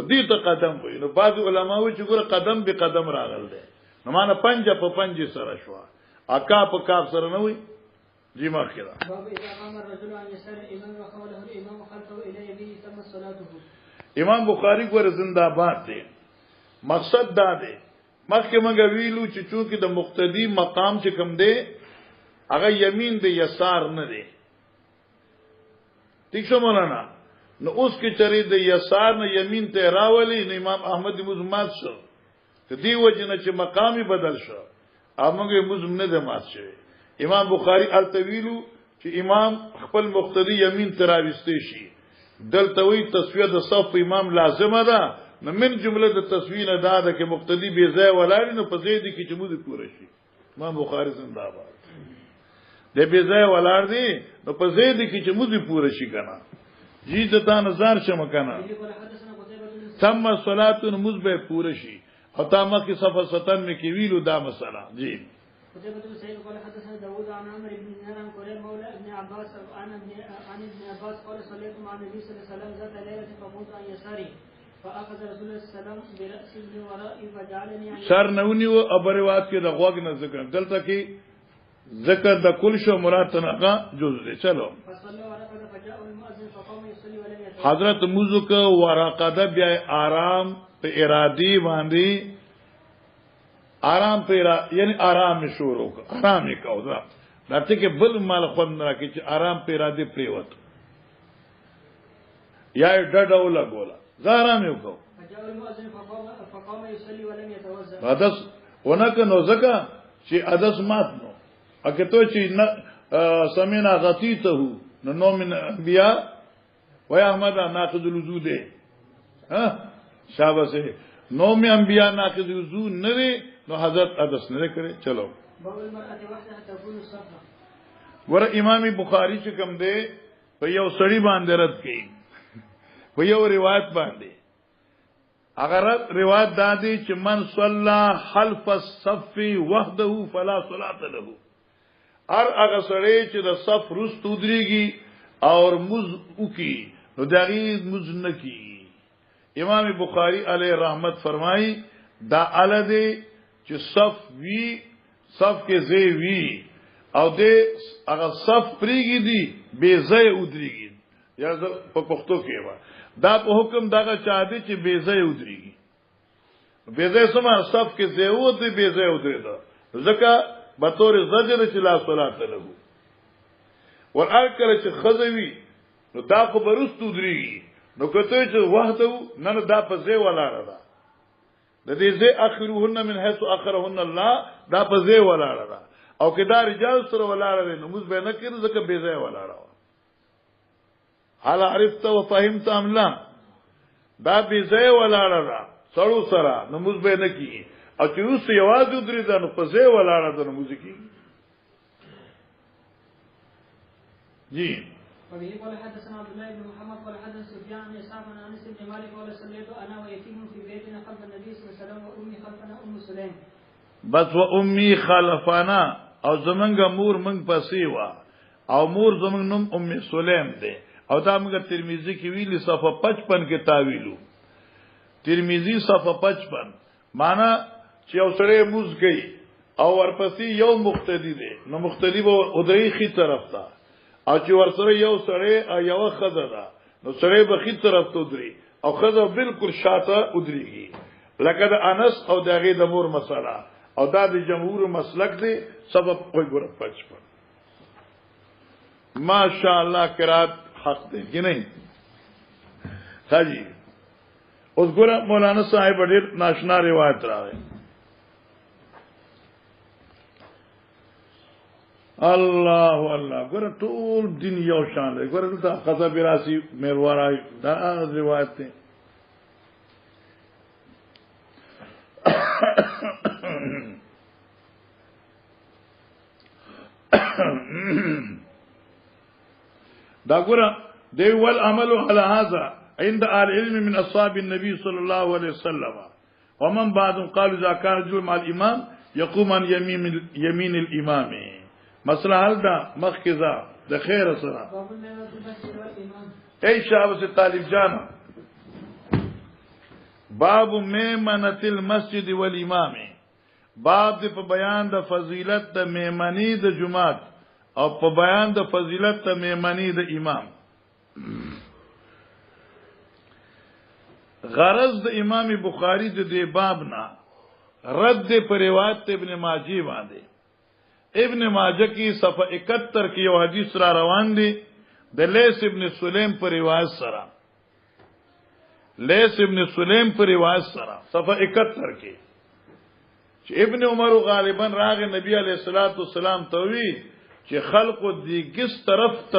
دې ته قدم وي نو بعض علما وی چې ګوره قدم به قدم راغل دي نو معنا پنځه په پنځه سره شو اکا په کاف سره نه وي جی ماخره باب اذا قام الرجل عن يسار الامام وقوله الامام خلفه الى يمينه تم صلاته امام بخاری ګوره زنده باد دی مقصد دا دی مخکې موږ ویلو چې چونکې د مقتدی مقام چې کوم دی هغه یمین دی یسار نه دی ٹھیک شو مولانا نو اوس کې چری د یسار نه یمین ته راولي نو امام احمد مزمات شو ته دی وجنه چې مقامی بدل شو امغه مزم نه د مات شوی امام بخاری التویلو چې امام خپل مقتدی یمین تراويستي شي دلته وی تسویه د صف امام لازمه ده نو من جمله د تسویه نه ده چې مقتدی به ځای ولاړ نو په ځای دي کې چې موږ پوره شي امام بخاری زنده باد د به ځای ولاړ دي نو په ځای دي کې چې موږ پوره شي کنه جی دتا نظر شم کنه تم صلات مزبه پوره شي او تامه کې صفه 57 کې ویلو دا مسله جی قتيبة بن سعيد قال حدثنا داوود عن عمرو بن دينار عن قريب مولى ابن عباس عن ابن عباس قال صليت مع النبي صلى الله عليه وسلم ذات ليلة فقمت عن يساري فاخذ رسول الله صلى الله عليه وسلم برأسي من ورائي فجعلني عن سر نونی و ابروات کې د غوګ نه ذکر دلته کې ذکر د کل شو مراد تنقا جز دی چلو حضرت موضوع کو ورقده بیا آرام په ارادي باندې آرام په یعنی آرام شروع آرام وکاو دا درته کې بل مال خو نه راکې چې آرام په ارادي پریوت یا ډډو لګولا زارام وکاو فقام يصلي ولم يتوضا حدث ونک نو زکا چې حدث مات نو اګه ته چې سمینا غتیته نو من انبیاء و احمد ناقض الوضو ده ها شابه نو می انبیاء ناقض الوضو نه وی نو حضرت حدث نه کړي چلو باب المرأة وحدها تكون الصفا ور امام بخاری چې کوم ده په یو سړی باندې رد کړي په یو روایت باندې اگر روایت دادی چې من صلى خلف الصف وحده فلا صلاة له ار هغه سړی چې د صف رستو دريږي اور مز وکي نو دغه مز نکی امام بخاری علیه رحمت فرمای دا الده چې صف وی صف کې زی وی او د هغه صف پریږي دی بے زی ودريږي یا په پښتو کې وا دا په حکم دغه چا دی چې بے زی ودريږي بے زی سم صف کې زی و دی بے زی ودري دا ځکه بطور زجر چې لا صلات له ور اکل چې خزوی نو دا خو برستو دريږي نو کته چې وحده نه دا په ځای ولاړه ده د دې ځای اخرهن من حيث اخرهن الله دا په ځای ولاړه ده او کدا رجال سره ولاړه ده نو موږ به نه کړو ځکه به ځای ولاړه حال عرفت و فهمت ام لا دا به ځای ولاړه ده سړو سره نو موږ به نه کیږي او چې اوس یوازې درې ده نو په ځای ولاړه ده نو موږ کیږي جی وبه قال حدثنا عبد الله بن محمد قال حدثنا سفيان عن اسحاق عن انس بن مالك قال صليت انا ويتيم في بيتنا خلف النبي صلى الله عليه وسلم وامي خلفنا ام سليم بس و امي خلفنا او زمنګ مور منګ پسې وا او مور زمنګ نوم ام سلیم ده او دا موږ ترمذی کې ویلي صفه 55 کې تاویلو ترمذی صفه 55 معنا چې اوسره موز گئی او ورپسې یو مقتدی ده نو مقتدی به ودري خي طرف ته او چې ورسره یو سړی او یو خزه ده نو سړی به خي طرف ته ودري او خزه بالکل شاته ودريږي لکه د انس او دغه د مور مسله او دا د جمهور مسلک دی سبب کوئی ګور پچ پر ماشاء الله قرات حق دی کی نہیں حاجی اوس ګور مولانا صاحب ډیر ناشنا روایت راغی الله الله ګوره ټول دین یو شان دی ګوره دلته قضا براسی میروارای دا روایت دی دا ګوره دی ول عمل على هذا عند العلم من اصحاب النبي صلى الله عليه وسلم ومن بعدهم قالوا اذا كان رجل مع الامام يقوم عن يمين الامام مسئلہ حل دا مخکزا دا خیر سرا ای شعب سے طالب جانا باب میمنت المسجد والامام باب دی پا بیان دا فضیلت دا میمنی دا جماعت او پا بیان دا فضیلت دا میمنی دا امام غرض دا امام بخاری دا بابنا رد پر روایت ابن ماجی باندے ابن ماجہ کی صفحہ 71 کی یو حدیث را روان دی د لیث ابن سلیم پر روایت سرا لیث ابن سلیم پر روایت سرا صفحہ 71 کی چې ابن عمر غالبا راغ نبی علیہ الصلوۃ والسلام توی چې خلق دی کس طرف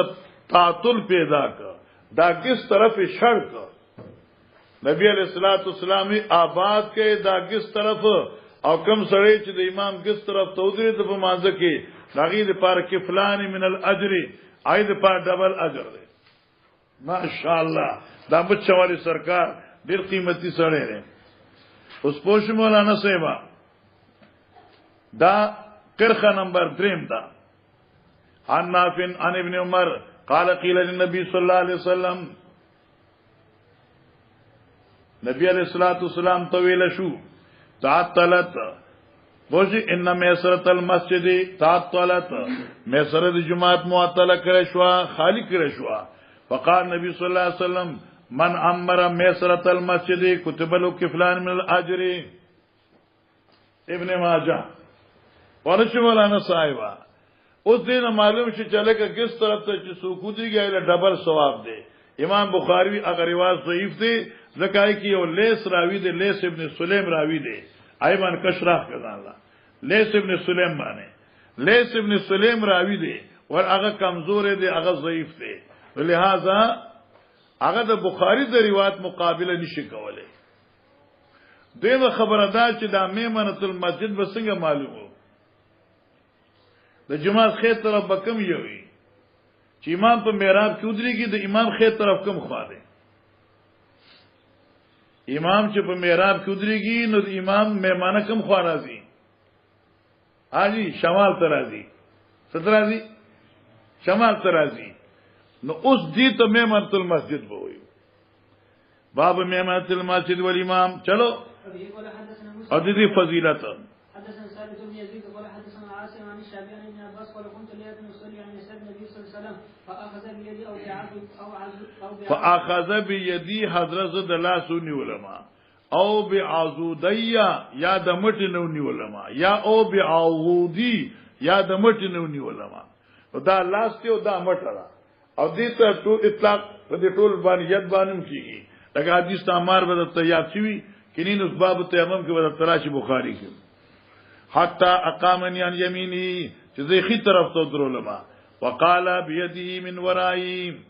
تعطل پیدا کړ دا کس طرف شر کړ نبی علیہ الصلوۃ والسلام آباد کې دا کس طرف او کم سړی چې د امام کس طرف تودري ته په مانځ کې لاغي د پار کفلان من الاجر اید پار ډبل اجر دی ماشاءالله دا بچوالي سرکار ډیر قیمتي سړی دی اوس پوښ مولانا صاحب دا کرخه نمبر 3 دا عن نافع عن ابن عمر قال قيل للنبي صلى الله عليه وسلم نبی علیہ الصلوۃ والسلام طویل شو تعطلت بوجی ان میسرت المسجد تعطلت میسرت جماعت معطل کرے شوا خالی کرے شوا فقال نبی صلی اللہ علیہ وسلم من امر میسرت المسجد کتب له کفلان من الاجر ابن ماجہ ورش مولانا صاحبہ اس دن معلوم شي چلے کہ کس طرف سے سکوتی گیا ڈبل ثواب دے امام بخاری اگر رواج ضعیف دے زکای کی او لیس راوی دے لیس ابن سلیم راوی دے ایمان کشراح کزان اللہ لیس ابن سلیم بانے لیس ابن سلیم راوی دے اور اگر کمزور دے اگر ضعیف دے لہذا اگر دا بخاری دا روایت مقابلہ نشی کولے دیم خبردار چې دا میمنت المسجد بسنگا معلوم ہو دا جماعت خیر طرف بکم یوی چې امام په محراب کې ودرېږي د امام خیر طرف کم خوا دی امام چې په محراب کې ودرېږي نو د امام میمانه کم خوا راځي حاجی شمال ته راځي ستر راځي شمال ته راځي نو اوس دې ته میمنت المسجد به وي باب میمنت المسجد والامام چلو او دې فضیلت حدثنا ثابت بن يزيد قال حدثنا عاصم عن الشعبي عن ابن عباس قال كنت ليله نصلي عن يسار النبي صلى الله عليه وسلم فاخذ بيدي او بعضد فاخذ بيدي حضرت لا سني علماء او بعضوديا یا د مټ نونی علماء یا او بعضودي یا د مټ نونی علماء دا لاس ته او دا مټ را او دې ته ټول اطلاق په دې ټول باندې ید باندې کیږي لکه حدیث تامار به تیار شي کینین اس باب تیمم کې به تراشی بخاری کې حتى اقامني عن يميني چې زه طرف ته درولما وقال بيده من ورائي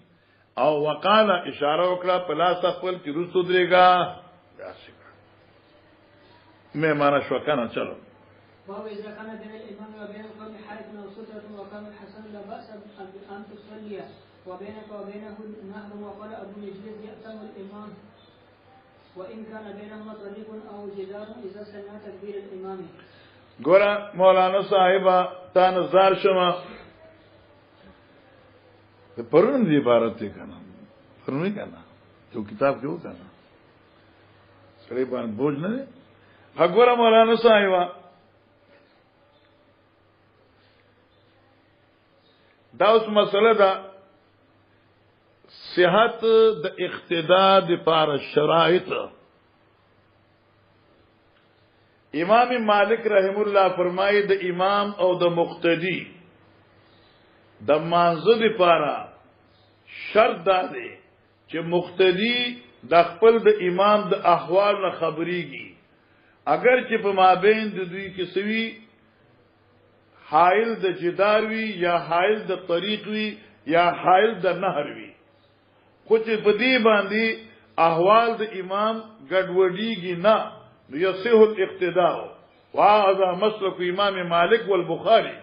او وقال اشاره وکړه په لاس خپل چې رسو درېګا مې معنا شو کنه چلو وهو اذا كان بين الامام وبين القوم حائط او ستره وكان الحسن لا باس ان تصلي وبينك وبينه نهر وقال ابو نجيب يأتم الامام وان كان بينهما طريق او جدار اذا سمع تكبير الامام گورا مولانا صاحبہ تا نظار شما پرون دی عبارت تی کنا پرونی کنا جو کتاب کیوں کنا سڑے بان بوجھ نہ دے گورا مولانا صاحبہ دا اس مسئلہ دا صحت دا اقتداء دی پار شرائط امام مالک رحم الله فرمایي د امام او د مقتدی د مانزه لپاره شرط دا دی چې مقتدی د خپل د امام د احوال نه خبريږي اگر چې په مابین د دوی کې سوي حائل د جدار وی یا حائل د طریق وی یا حائل د نهر وی خو چې په دې باندې احوال د امام ګډوډیږي نه یصح الاقتداء وهذا مسلك امام مالك والبخاري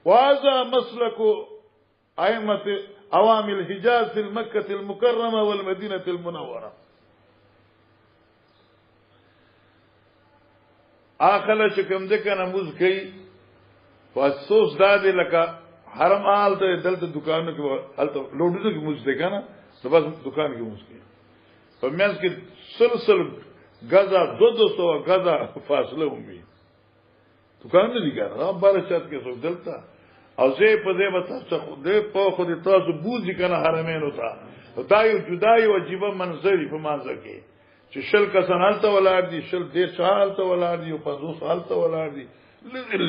وهذا مسلك ائمه عوام الحجاز في مكه المكرمه والمدينه المنوره اخله چې کوم د کنه موږ کوي فاسوس دادې لکه حرم آل ته دلته دکانو کې حالته لوډو کې موږ ده کنه نو بس دکان کې موږ کوي په مېز کې سلسله غزا 200 غزا فاصله ومي دکان نه دي کنه بار شات کې څو دلته او زه په دې وته څه دې په خو دې تاسو بوزي کنه حرمین وتا دا یو جدای او عجیب منظر په مانځه کې چې شل کسان حالته ولار دي شل دې حالته ولار دي او په 200 حالته ولار دي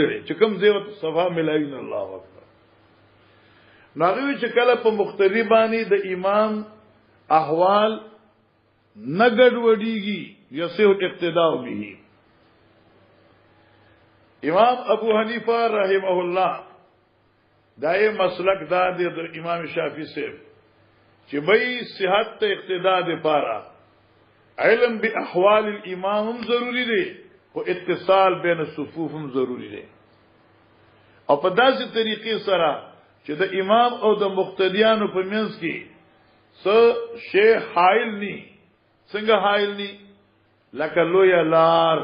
لری چې کوم زه صفه ملایین الله اکبر ناغوی چې کله په مختلفانی د امام احوال نګډ وډیږي یصح اقتداء به امام ابو حنیفه رحمه الله دای مسلک دا د امام شافعی صاحب چې به صحت ته اقتداء د پاره علم باحوال الامام هم ضروری دی او اتصال بین الصفوف هم ضروری دی او په داسې طریقې سره چې د امام او د مقتدیانو په منځ کې څه شی حائل ني څنګه حائل ني لکه لوی لار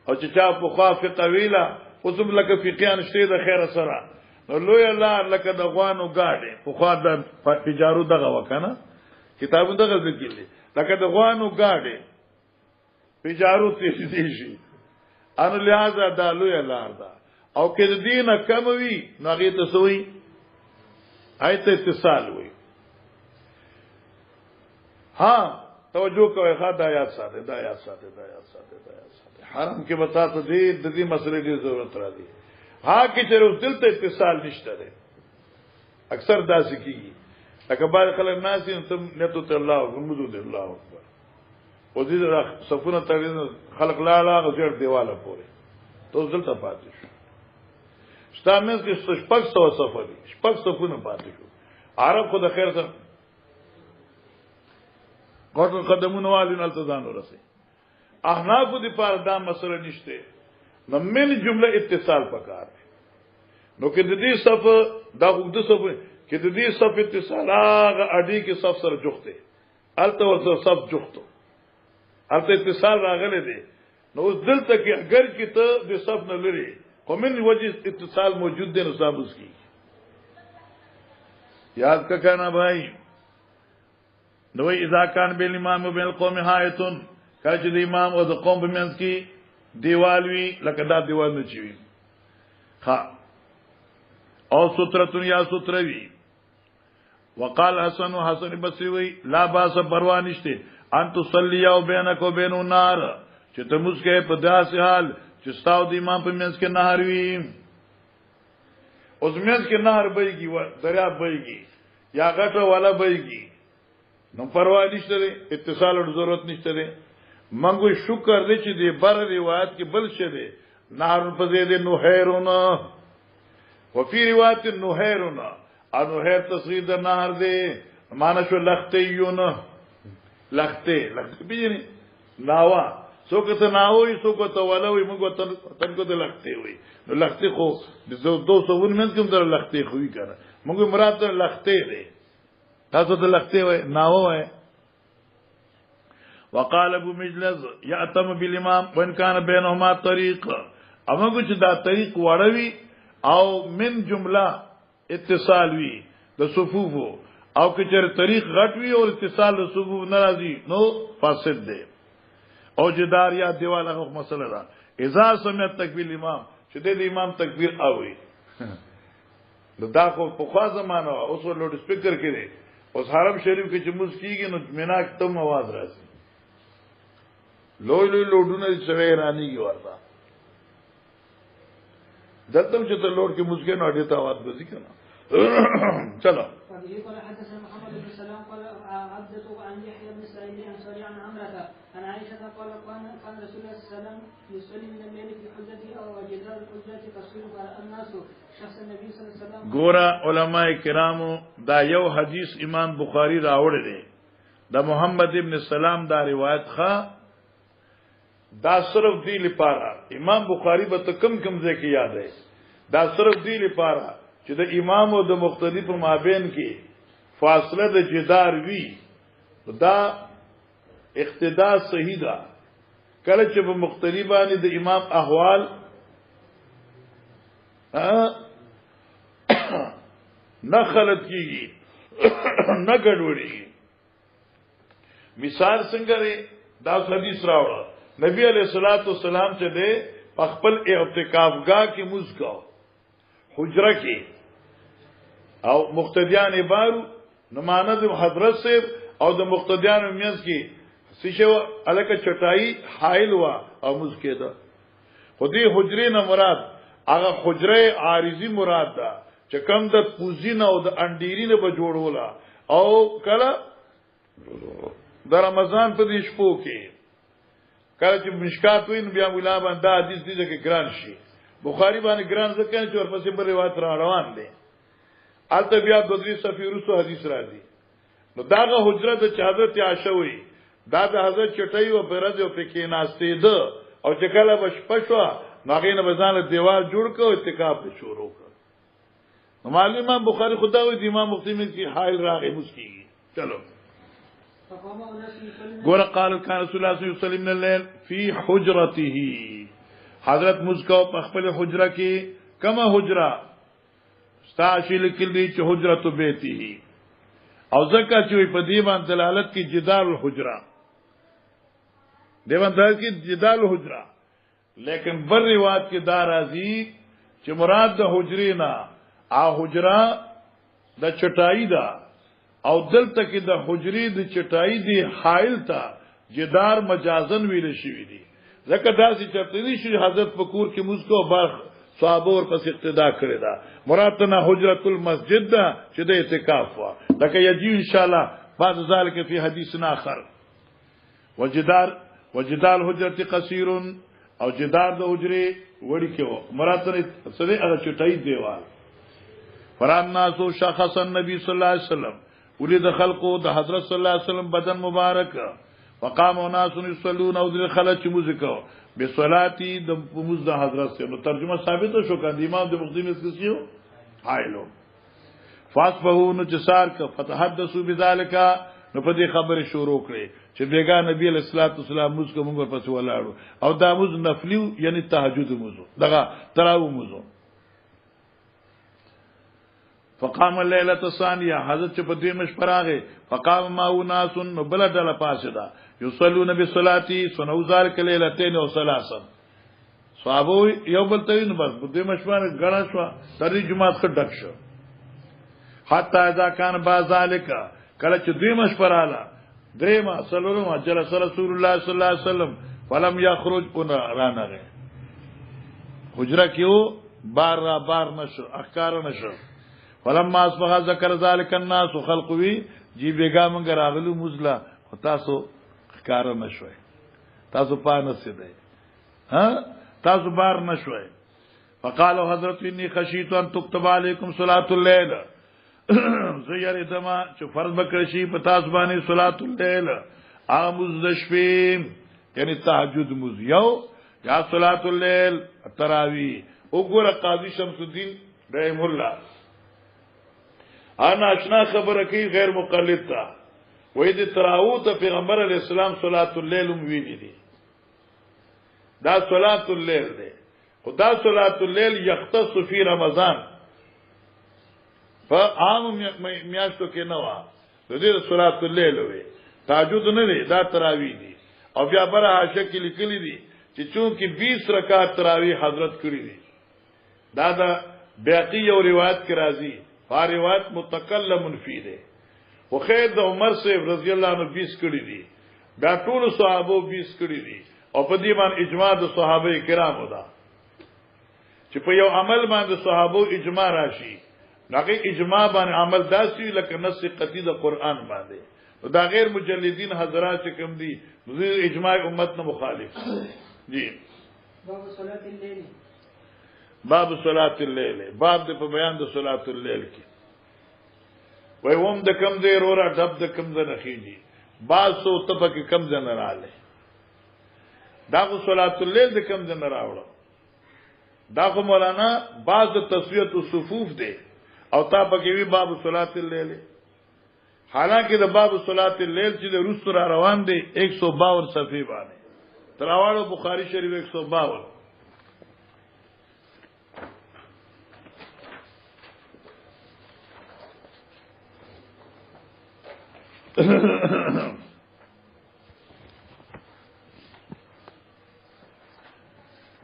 او چې چا په خوا فقه ویلا اوسم لکه فقیان شته د خیر سره نو لوی لار لکه د غوانو گاډي په خوا د تجارو دغه وکنه کتابونه دغه ذکر دي لکه د غوانو گاډي تجارو تیزی شي ان لہذا دا لوی لار ده او کې د دینه کم وی نغې ته سوې آیت اتصال وي ها توجه کوي خاطر آیات ساته حرم کې بتا ته دې د دې مسلې دی ضرورت را دي ها کې چې روز دل ته اتصال نشته ده اکثر داسې کیږي لکه بعض خلک ناسي تم نتو ته الله محمد الله اکبر او دې صفونه تغیر خلق لا غیر دیواله پوره تو دلته پاتې شو ستامنس کې شپږ سو صفه دي شپږ صفونه پاتې شو عرب خو د خیر سره غوړ قدمونه والین التزام ورسي احناف دي پر دا مسله نشته نو من جمله اتصال پکار نو کې د دې صفه دا وګد صفه کې د دې صف اتصال هغه اډي کې صف سره جوخته الته ورته صف جوخته الته اتصال راغله دي نو دلته کې اگر کې ته د صف نه لري ومن وجه اتصال موجود دے نصاب اس کی یاد کا کہنا بھائی نوئی اذا کان بین الامام و بین القوم حایتن کچ دی امام او د قوم بمنس کی دیوالوی لکدا دیوال نچوی خا او سترتن یا ستروی وقال حسن و حسن بصری وی لا باس پروانشتے ان تصلی او بینک و بین النار چې تموس کې په داسې حال چې ستاو د امام په منځ کې نهر وي اوس منځ کې نهر بهږي و دریاب بهږي یا غټه والا بهږي نو پروا نشته اتصال ضرورت نشته منګو شکر دې چې دې بر روایت کې بل شه دې نهر په دې دې نوهرونه وفي روایت نوهرونه انو هر تصغیر د نهر دې معنا شو لختيونه لخته بیره ناوا سو که ته ناوي سو که ته ولوي موږ تن کو ته لختي وي نو لختي خو د 200 من کوم در لختي خوې کنه موږ مراد ته لختي دي تاسو ته لختي وي ناو وي وقال ابو مجلس ياتم بالامام وان كان بينهما طريق امغه چې دا طریق وړوي او من جمله اتصال وي د صفوف او که چېر طریق غټ وي او اتصال د صفوف ناراضي نو فاسد دی او جدار یا دیوال هغه مسله ده اذا سمعت تکبیر امام چې د امام تکبیر اوي دا خو په خوا زمانه اوس لوډ سپیکر کې دی اوس حرم شریف کې چې موږ کیږي نو مینا تم आवाज راځي لوی لوډونه چې رانی کی ورته دلته چې ته لوډ کې موږ کې نو اډه ته आवाज وځي کنه چلو قال حدثنا محمد بن سلام قال حدثه عن يحيى بن سعيد عن سريع عن عمرة عن عائشة قال كان رسول الله صلى الله عليه وسلم يصلي من الليل في حجته او جدار الحجة تصوير الناس شخص النبي صلى الله عليه وسلم. ګورا علماء کرامو دا یو حدیث امام بخاری راوړی دی دا محمد ابن سلام دا روایت ښا دا صرف دی لپاره امام بخاری به کم ځای کې یاد ہے دا صرف دی لپاره چې د امام او د مختلفو مابین کې فاصله د جدار وی دا اقتدا صحیح ده کله چې په مختلفانه د امام احوال نه خلط کیږي نه ګډوډي مثال څنګه دی دا حدیث راوړل نبی علیہ الصلوۃ والسلام چې ده خپل اعتکافګاه کې موږ کو حجره کې او مقتدیان بارو نماند حضرت سے او د مقتدیان میز کې سشو الکه چټای حائل وا او موږ کې ده خودي حجره نه مراد هغه حجره عارضی مراد ده چې کوم د پوزینه او د انډیرینه به جوړولا او کله د رمضان په دې شپو کې کله چې مشکات وین بیا مولا باندې حدیث دي چې ګران شي بخاری باندې ګران ځکه چې ورپسې په روایت را روان دي البته بیا د دې سفیرو حدیث راځي نو داغه حجره د حضرت عائشہ وی دا د حضرت چټي او پرد او پکې ناشته ده او چې کله بشپشوا ناغې نه بزان دیوال جوړ کړ او اعتکاف شروع کړ نو معلومه بخاری خدا وی د امام مسلم کی حائل راغې مسکی چلو ګور قال كان رسول الله صلى الله عليه وسلم من الليل في حجرته حضرت مسکو په خپل حجره کې کما حجره استاشل کلی چې حجرته بیته او زکه چې په دې باندې دلالت کې جدال الحجره دیوان دار کې جدال الحجره لیکن بر روایت کې دا راځي چې مراد د حجرې نه حجره د چټای ده او دلته کې د حجرې د چټای دی حائل تا جدار مجازن ویل شوی دی ځکه دا چې چرته شي حضرت فقور کې مسکو باغ صحابه ور پس اقتدا کړی دا مراد نه حجرۃ المسجد دا چې د اعتکاف وا لکه یجي ان شاء الله بعد ذلك في حديث آخر وجدال حجرت قصير او جدار د حجرې وړي کې مراد نه سره هغه چټای دیوال فرام ناسو شخص النبي صلی الله علیه وسلم ولید خلقو د حضرت صلی الله علیه وسلم بدن مبارک وقام الناس يصلون او د خلق موزیکو بصلاتی د موز د حضرت سے نو ترجمه ثابت شو کاندي امام د مقدم اسکسیو حایلو فاسبهو نو جسار ک فتحدثوا بذلك نو په دې خبره شروع کړي چې بیګا نبی علیہ الصلوۃ والسلام موږ کوم پس ولاړو او دا موږ نفلی یعنی تهجد موږ دغه تراو موږ فقام الليله الثانيه حضرت په دې مش پراغه فقام ما وناس بل دل پاسدا يصلون بالصلاه سنوزار کلیلتين او ثلاثه صحابه یو بل تین بس په دې مشوار غنا شو ترې جمعه څخه ډک شو حتی اذا كان بذلك کله چې دې مشوار اعلی دیما صلوات جلس رسول الله صلی الله علیه وسلم فلم يخرج رانغه حجره کیو بار نشو احکار نشو فلما اصبح ذکر ذلك الناس خلقوي جی بیگا منګ راغلو مزلا تاسو ښکار نشوي تاسو پانسه دی ها تاسو بار نشوي فقالوا حضرت اني خشيت ان تكتب عليكم صلاه الليل زير دما چې فرض بکرشي په تاسو باندې صلاه الليل امز د شپې یعنی تهجد مز یو یا صلاه الليل تراوی وګوره قاضي شمس الدین رحم الله انا اشنا خبره کوي غیر مقلد تا وې د تراوو ته پیغمبر علی السلام صلات الليل ویلي دي دا صلات الليل ده خدا صلات الليل یختص فی رمضان فعام میاشتو کې نه وا د دې صلات الليل وې تهجد نه دي دا تراوی دي او بیا بر عاشق کې لیکلي دي چې چونکی 20 رکعات تراوی حضرت کړی دي دا باقی یو روایت کې راځي روایت متکلم فی ده خو خیر د عمر سے رضی الله عنه 20 کړي دي دا ټول صحابه 20 کړي دي او په دې باندې اجماع د صحابه کرامو ده چې په یو عمل باندې صحابه اجماع راشي دغه اجماع باندې عمل داسي لکه نص قطعی د قران باندې دا غیر مجلدین حضرات چې کوم دي اجماع امت نه مخالف جی باب صلاة الليل باب صلاة الليل باب د په بیان د صلاة الليل کې وای هم د کم دی رورا ډب د کم نه خيږي باسو تبک کم نه رااله دا کو صلاة الليل د کم نه راوړو دا کو مولانا بعض د تسویت الصفوف دی او تا پکې وی باب صلاة الليل حالانکه د باب صلاة الليل چې د روس را روان دی 152 صفحه باندې تراوالو بخاری شریف 152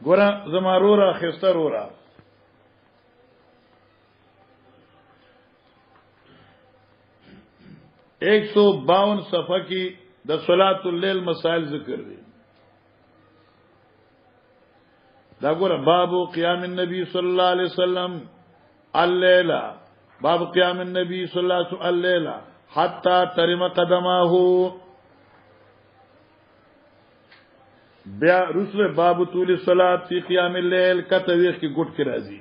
ګورا زمارورا خسترورا 152 صفحه کې د صلات الليل مسائل ذکر دي دا ګوره باب قیام النبي صلی الله علیه وسلم الليل باب قیام النبي صلی الله علیه وسلم الليل حتى ترم قدمه بیا رسل باب طول الصلاه فی قیام الليل کتویخ کی ګټ کی راځي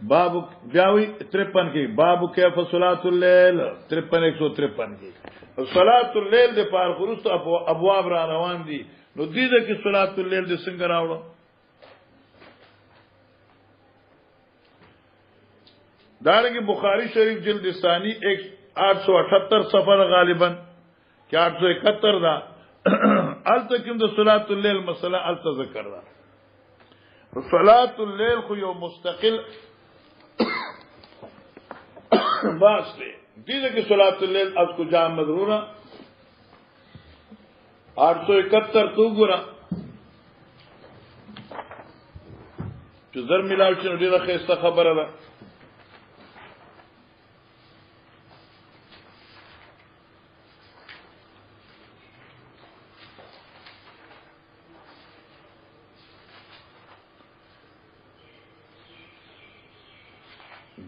باب بیاوی 53 کی باب کیف صلات الليل 53 153 کی صلات الليل د پار خرست ابواب را روان دي نو دې ده کې صلات الليل د څنګه راوړو دارنګه بخاری شریف جلد ثانی 878 صفحه غالبا کہ 871 دا التکم د صلات الليل مسئلہ التذکر دا صلات الليل خو یو مستقل باس دی دې کې صلات الليل از کو جام مضروره 871 تو ګورا چې زر ملاو چې ډیره خسته خبره ده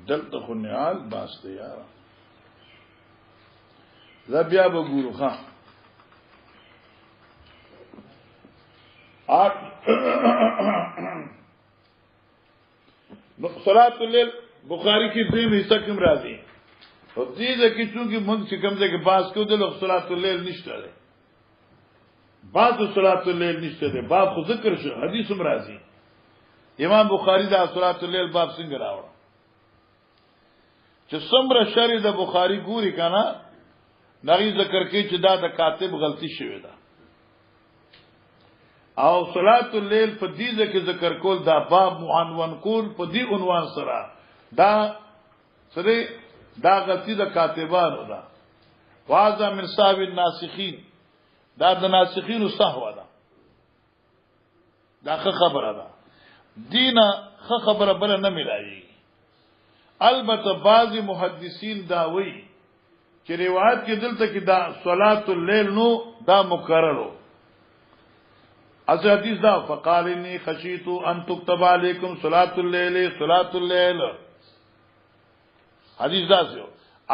دلته خو نیال باسته یار زبیا به ګورو خان صلاة الليل بخاری کی دیم حصہ کم راضی اور دیده کی چونکہ منگ سے کم سے کہ باز کیوں دے لوگ صلاة الليل نشتا دے باز صلاة الليل نشتا دے باب خود ذکر شو حدیث راضی امام بخاری دا صلاة الليل باب سنگ راوڑا چې سمره شری د بخاری ګوري کنه نغی ذکر کوي چې دا د کاتب غلطی شوی ده او صلات الليل په دې ځکه ذکر کول دا باب معنون کول په دې عنوان سره دا سره دا غلطی د کاتبانو ده واذا من صاحب الناسخین دا د ناسخین صحوه ده دا خبره ده دینه خبره بل نه ملایي البته بعضی محدثین دا وی چې روایت کې دلته کې دا صلات الليل نو دا مکررو از حدیث دا فقال انی خشیت ان تكتب علیکم صلات الليل حدیث دا سو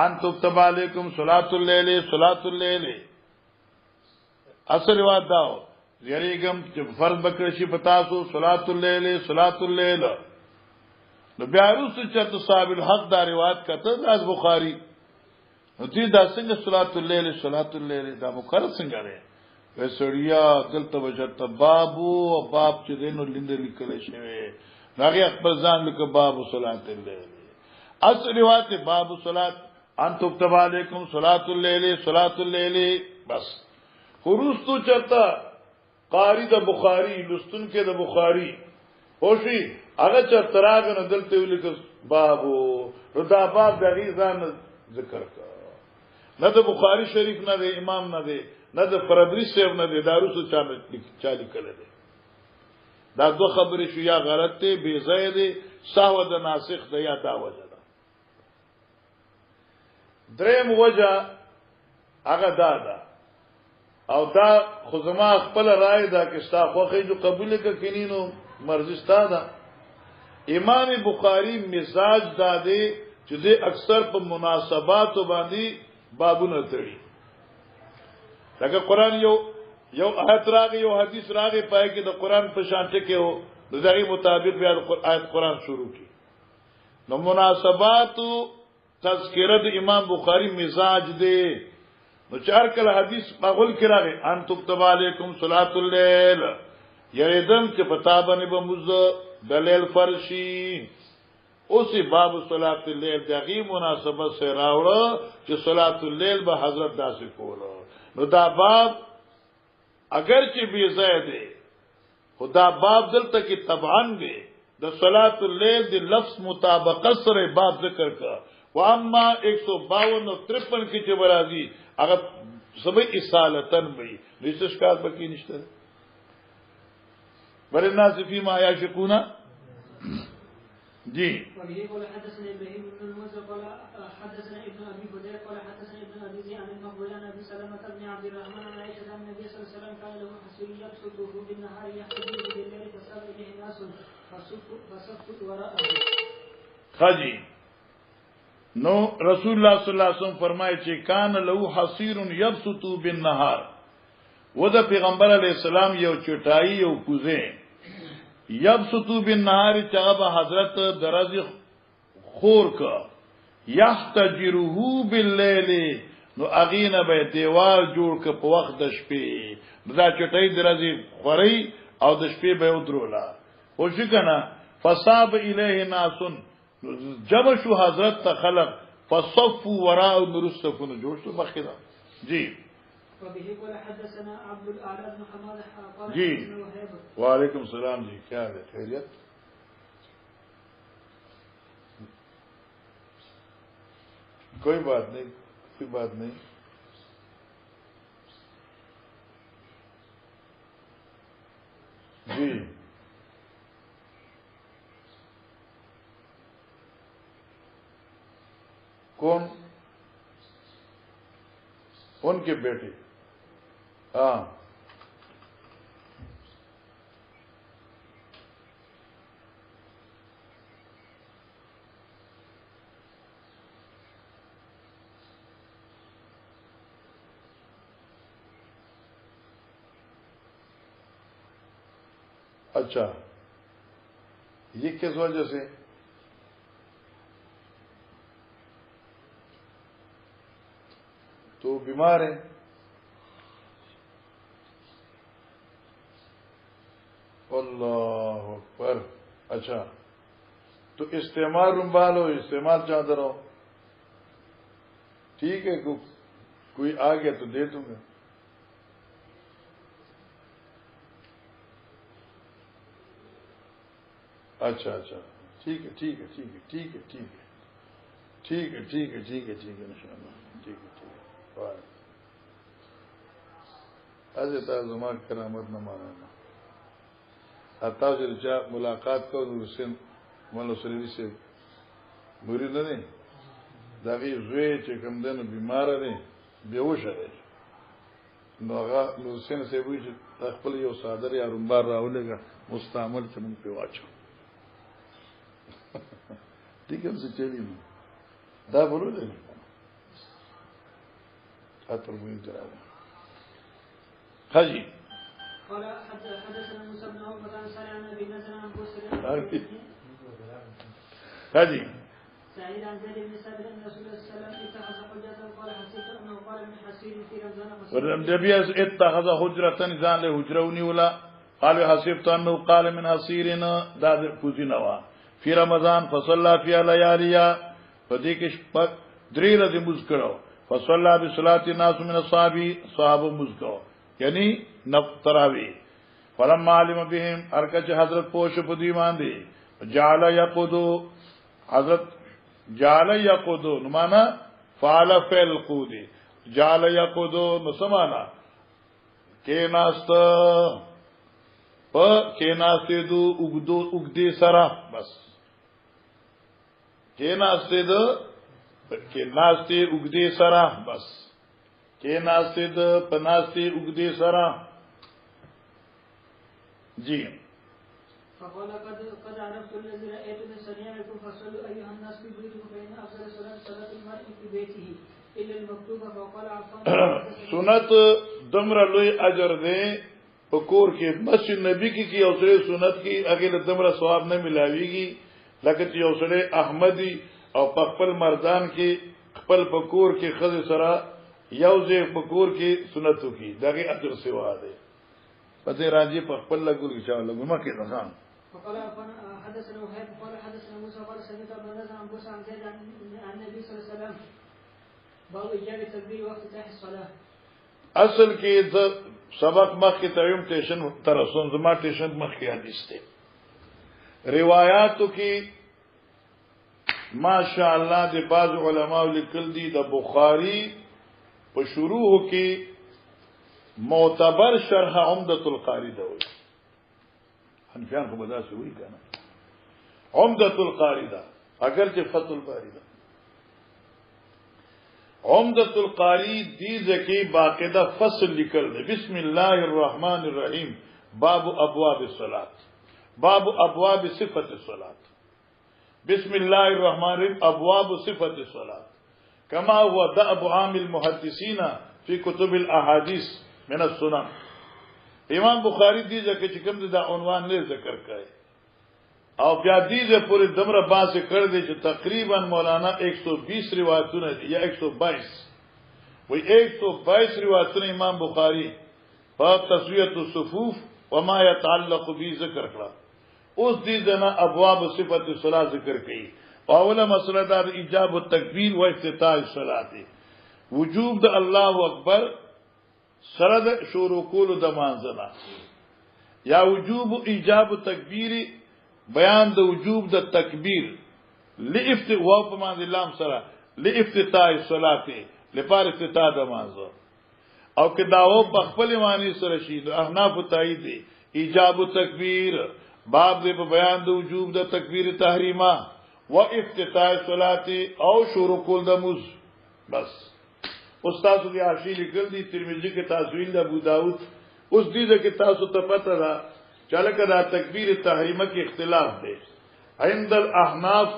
ان تكتب علیکم صلات الليل اصل روایت دا یریګم چې فرض بکړ شي پتا سو صلات الليل نو بیا وروسته چې صاحب الحق دا روایت کته از بخاری نو دې دا څنګه صلات الليل دا مقرر څنګه دی وسړیا دلته وجت بابو باب چې دینو لیند لیکل شوی هغه خپل ځان لیک باب صلات الليل اصل روایت باب صلات ان تكتب علیکم صلات الليل بس خروستو چرتا قاری د بخاری لستون کې د بخاری اوشي هغه چې تراغ نه دلته ولیک بابو ردا باب د غیزان ذکر کا نه د بخاری شریف نه د امام نه دی نه د فربری صاحب نه دی داروسو چالي کړل دی دا دو خبرې شو یا غلط دی بے ځای دی ساو د ناسخ دی یا دا وجه ده دریم وجه هغه دا او دا خزما خپل رائے دا کې ستا خوخه جو قبول کینینو مرضی ستا دا امام بخاری مزاج دادے چې دې اکثر په مناسبات باندې بابونه تړي لکه قران یو آیت راغی یو حدیث راغی پای کې د قران په شان ټکی وو د دغه مطابق بیا آیت قران شروع کی نو مناسبات تذکرہ د امام بخاری مزاج دی نو چار کله حدیث مغول کې راغی ان تكتب علیکم صلاه الليل یریدم چې پتا باندې به مز دلیل فرشی اوسی باب صلاه الليل دغه مناسبت سره راوړه چې صلاه الليل به حضرت داسې کوله نو دا باب اگر چې بی زید خدا باب دلته کې تبعن دی د صلات الليل د لفظ مطابقت سره باب ذکر کا و اما 152 او 53 کې چې برازي هغه سبي اصالتن وي ریسش کار بکی نشته بر الناس فيما يعشقون جی وبه قال حدثنا ابراهيم بن المنذر قال حدثنا ابن ابي بدر قال حدثنا ابن ابي زيد عن المقبول عن ابي سلمة بن عبد الرحمن عن عائشة عن النبي صلى الله عليه وسلم كان له حسير يبسطه بالنهار يحتجب بالليل فسار اليه الناس فصفت وراءه خاجی نو رسول الله صلی الله علیه وسلم فرمایي چې کان له حسير يبسطه بالنهار و د پیغمبر علی السلام یو چټای یو کوزه یبسطو بالنهار چغب حضرت درز خور کا یحتجره باللیل نو اغینه به دیوال جوړ ک په وخت د شپې دا چټای درز خوري او د شپې به ودرولا او شکنه فصاب الیه ناسن جب شو حضرت ته خلق فصفوا وراء نرستفون جوړ شو مخکدا جی وبه قال حدثنا عبد الاعلى بن حماد قال جی وعلیکم السلام جی کیا ہے خیریت کوئی بات نہیں جی کون ان کے بیٹے ہاں اچھا یہ کس وجہ سے تو بیمار ہے اللہ اکبر اچھا تو استعمال رنبال ہو استعمال چادر ہو ٹھیک ہے کوئی آ گیا تو دے دوں گا اچھا ٹھیک ہے انشاءاللہ ٹھیک ہے ایسے تا زمان کرامت نہ مانا حتی جرچا ملاقات کو حسین مولانا سلیری سے مرید نه داغي زوی چې کوم دنه بیمار دی بیهوش دی نو هغه نو حسین سے وی چې خپل یو صادر یا رومبار راولېګا مستعمل چې مونږ په واچو ٹھیک ہے څه چلی نو دا ورول دی اتر مين جراله حجي قال حدثنا موسى بن عقبة عن سالم عن ابي نذر عن بصري حجي سعيد عن زيد بن ثابت ان رسول الله صلى الله عليه وسلم اتخذ حجة قال حسيت انه قال من حسير في رمضان والنبي اتخذ حجرة ذان له حجروني ولا قال حسبت انه قال من حسيرنا داد کوزینوا في رمضان فصلى في لياليا فدیکش پک درې ورځې مز کړو فصلى بصلاه الناس من صحابه مزکو یعنی تراوی فلما علم بهم ارکچ حضرت پوش پدی باندې جعل يقودو حضرت جعل يقودو نمانا فعل فعل قودی جعل يقودو نسمانا کې ناست کې ناست دو وګدي سرا بس کې ناست دو کې ناشته وګدي سره بس کې ناشته د پناشته وګدي سره جی فقال قد عرفت الذي رأيت من صنيعكم فصلوا أيها الناس في بيوتكم فإن أفضل صلاة المرء في بيته إلا المكتوبة فقال عفان سنت دمره لوی اجر دی په کور کې مسجد نبی کې او سره سنت کې هغه دمره ثواب نه ملاويږي لکه چې او سره احمدي او په خپل مردان کې خپل په کور کې خزه سره یوځه په کور کې سنتو کې دغه اجر سوا دی پته راځي په خپل لګول کې چا لګو ما کې ځان فقال حدثنا وهيب قال حدثنا موسى قال سمعت ابن نضر عن موسى عن زيد عن النبي صلى الله عليه وسلم باب ايجاب التكبير وقت افتتاح الصلاه اصل کې سبق مخ کې تیم ټیشن تر اوسه زما ټیشن مخ کې حدیث دی روایتو کې ماشاء الله د بعض علماء لیکل دي د بخاری په شروع کې معتبر شرح عمدة القاری ده وي حنفیان خو بدا سوي کنه عمدة القاری ده اگر چې فتح الباری ده عمدة القاری دی ځکه باقاعده فصل لیکل ده بسم الله الرحمن الرحیم باب ابواب الصلاه باب ابواب صفه الصلاه بسم الله الرحمن الرحیم ابواب صفه الصلاه كما هو دأب عام المحدثين في كتب الاحاديث من السنن امام بخاری دی ځکه چې کوم دا عنوان نه ذکر کړي او بیا دې پورې دمره باسه کړ دې چې تقریبا مولانا 120 روایتونه یا 122 وی 122 روایتونه امام بخاری په تسویه الصفوف وما يتعلق به ذکر کړه اوس دې دنا ابواب صفات الصلاه ذکر کړي اوله مسله دا ایجاب التکبیر و افتتاح الصلاه وجوب د الله اکبر سره د شروع کولو د مانځنه یا وجوب ایجاب التکبیر بیان د وجوب د تکبیر لافتتاح په معنی لام سره لافتتاح الصلاه لپاره افتتاح د مانځه او که داو په خپل معنی سره شي د احناف تایید ایجاب التکبیر باب دې په بیان د وجوب د تکبیر تحریمه و افتتاح الصلاه او شروع کول د مز بس استاد دی عاشی لیکل دی ترمذی کې تاسویل د ابو داود اوس دې کې تاسو ته پته ده چاله کدا تکبیر تحریمه کې اختلاف دی عند الاحناف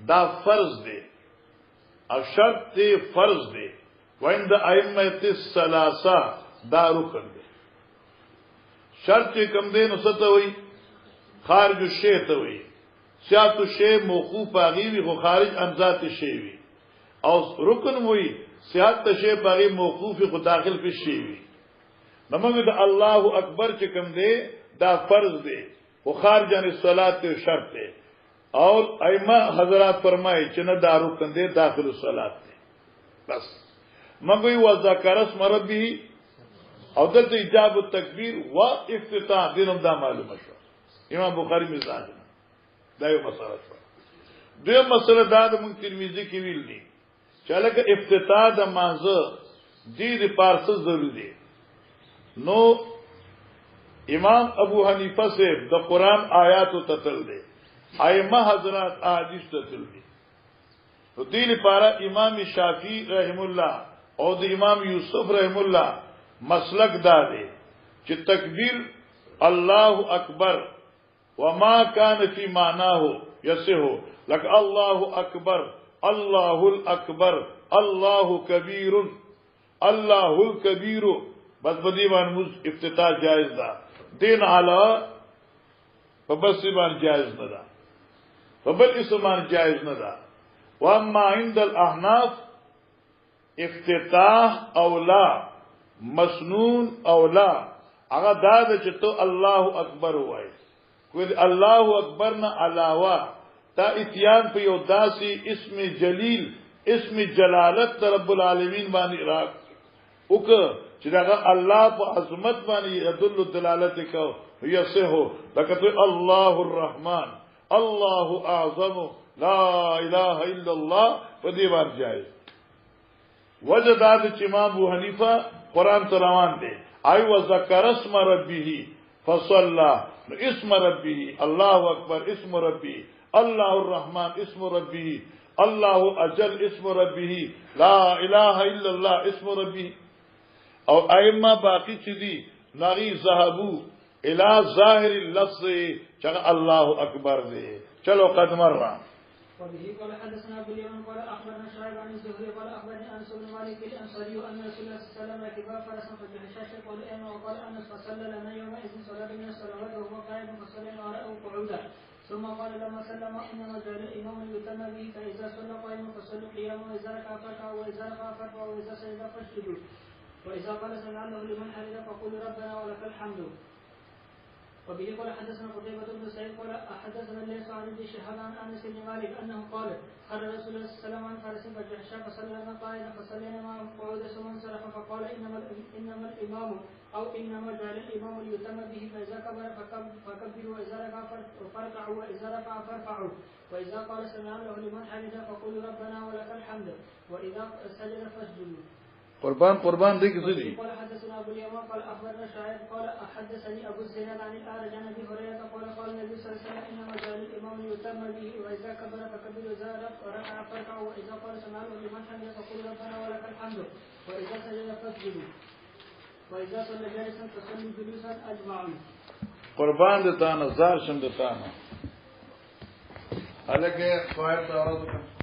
دا فرض دی او شرط دی فرض دی وعند ائمه الثلاثه دا رکن دی شرط کم دی نو څه وی خارج الشیء ته وی سیات الشیء موقوف باغی وی خو خارج عن ذات الشیء وی او رکن وی سیات الشیء باغی موقوف خو داخل فی الشیء وی نمګ د الله اکبر چې کم دی دا فرض دی او خارج عن الصلاه شرط دی اور ائمه حضرات فرمایي چې نه دارو کنده داخل الصلاه دی بس مګوي و ذکر اسم ربه او دلته ایجاب التکبیر و افتتاح دینم دا معلومه شو امام بخاری مزاج دا یو مسله شو دوی مسله دا د مونږ ترمذی کې ویل دي چې لکه افتتاح د مانزه دې د پارس ضروري دی نو امام ابو حنیفه سے د قران آیات تتل دي ائمه حضرات احادیث تتل دي تو دې لپاره امام شافعی رحم الله او د امام یوسف رحم الله مسلک دا دی چې تکبیر الله اکبر وما كان في معناه يصح لك الله اكبر الله الاكبر الله كبير الله الكبير بس بدی باندې افتتاح جائز ده دین علاوه په بس باندې جائز نه ده په بل اسمان جائز نه ده واما عند الاحناف افتتاح او لا مسنون او لا هغه دا چې ته الله اکبر وای کوئی الله اکبر نه علاوه تا اتیان په یو داسي اسم جلیل اسم جلالت رب العالمین باندې راک وک چې دا الله په عظمت باندې يدل دلالت کو یصح لکه الله الرحمن الله اعظم لا اله الا الله په دې باندې جایز وجداد چې امام ابو حنیفه قران تلاوان دي اي وذكر اسم ربه فصلى اسم ربه الله اکبر اسم ربه الله الرحمن اسم ربه الله اجل اسم ربه لا اله الا الله اسم ربه او ائمه باقی چې دي نغی ذهبو الى ظاهر اللفظ چې الله اکبر دی چلو قد مره وبه قال حدثنا ابو اليمن قال اخبرنا شعيب عن الزهري قال اخبرني انس بن مالك الانصاري ان رسول الله صلى الله عليه وسلم ركب فرسا فجحش قال ايما وقال انس فصلى لنا يومئذ صلاه من الصلوات وهو قائم فصلينا وراءه قعودا ثم قال لما سلم انما جعل الامام يتم به فاذا صلى قائما فصلوا قياما واذا ركع فاركعوا واذا رفع فارفعوا واذا سجد فاسجدوا واذا قال سمع الله لمن حمده فقولوا ربنا ولك الحمد. وبه قال حدثنا قتيبة بن سعيد قال حدثنا الليث عن ابن شهاب عن انس بن مالك انه قال خر رسول الله صلى الله عليه وسلم عن فرس فجحش فصلينا قائدا فصلينا معه قعودا ثم انصرف فقال انما الامام او انما جعل الامام ليتم به فاذا كبر فكبروا واذا ركع فاركعوا واذا رفع فارفعوا واذا قال سمع الله لمن حمده فقولوا ربنا ولك الحمد واذا سجد فاسجدوا. قربان دي كذي. قال حدثنا ابو اليمان قال اخبرنا شعيب قال حدثني ابو الزناد عن الاعرج عن ابي هريره قال النبي صلى الله عليه وسلم انما جعل الامام يتم به واذا كبر فكبر واذا ركع فاركعوا واذا قال سمع الله لمن حمده فقل ربنا ولك الحمد واذا سجد فاسجدوا واذا صلى جالسا فصلوا جلوسا اجمعون. قربان دتانا زار شم دتانا. الګه خواهر تعرض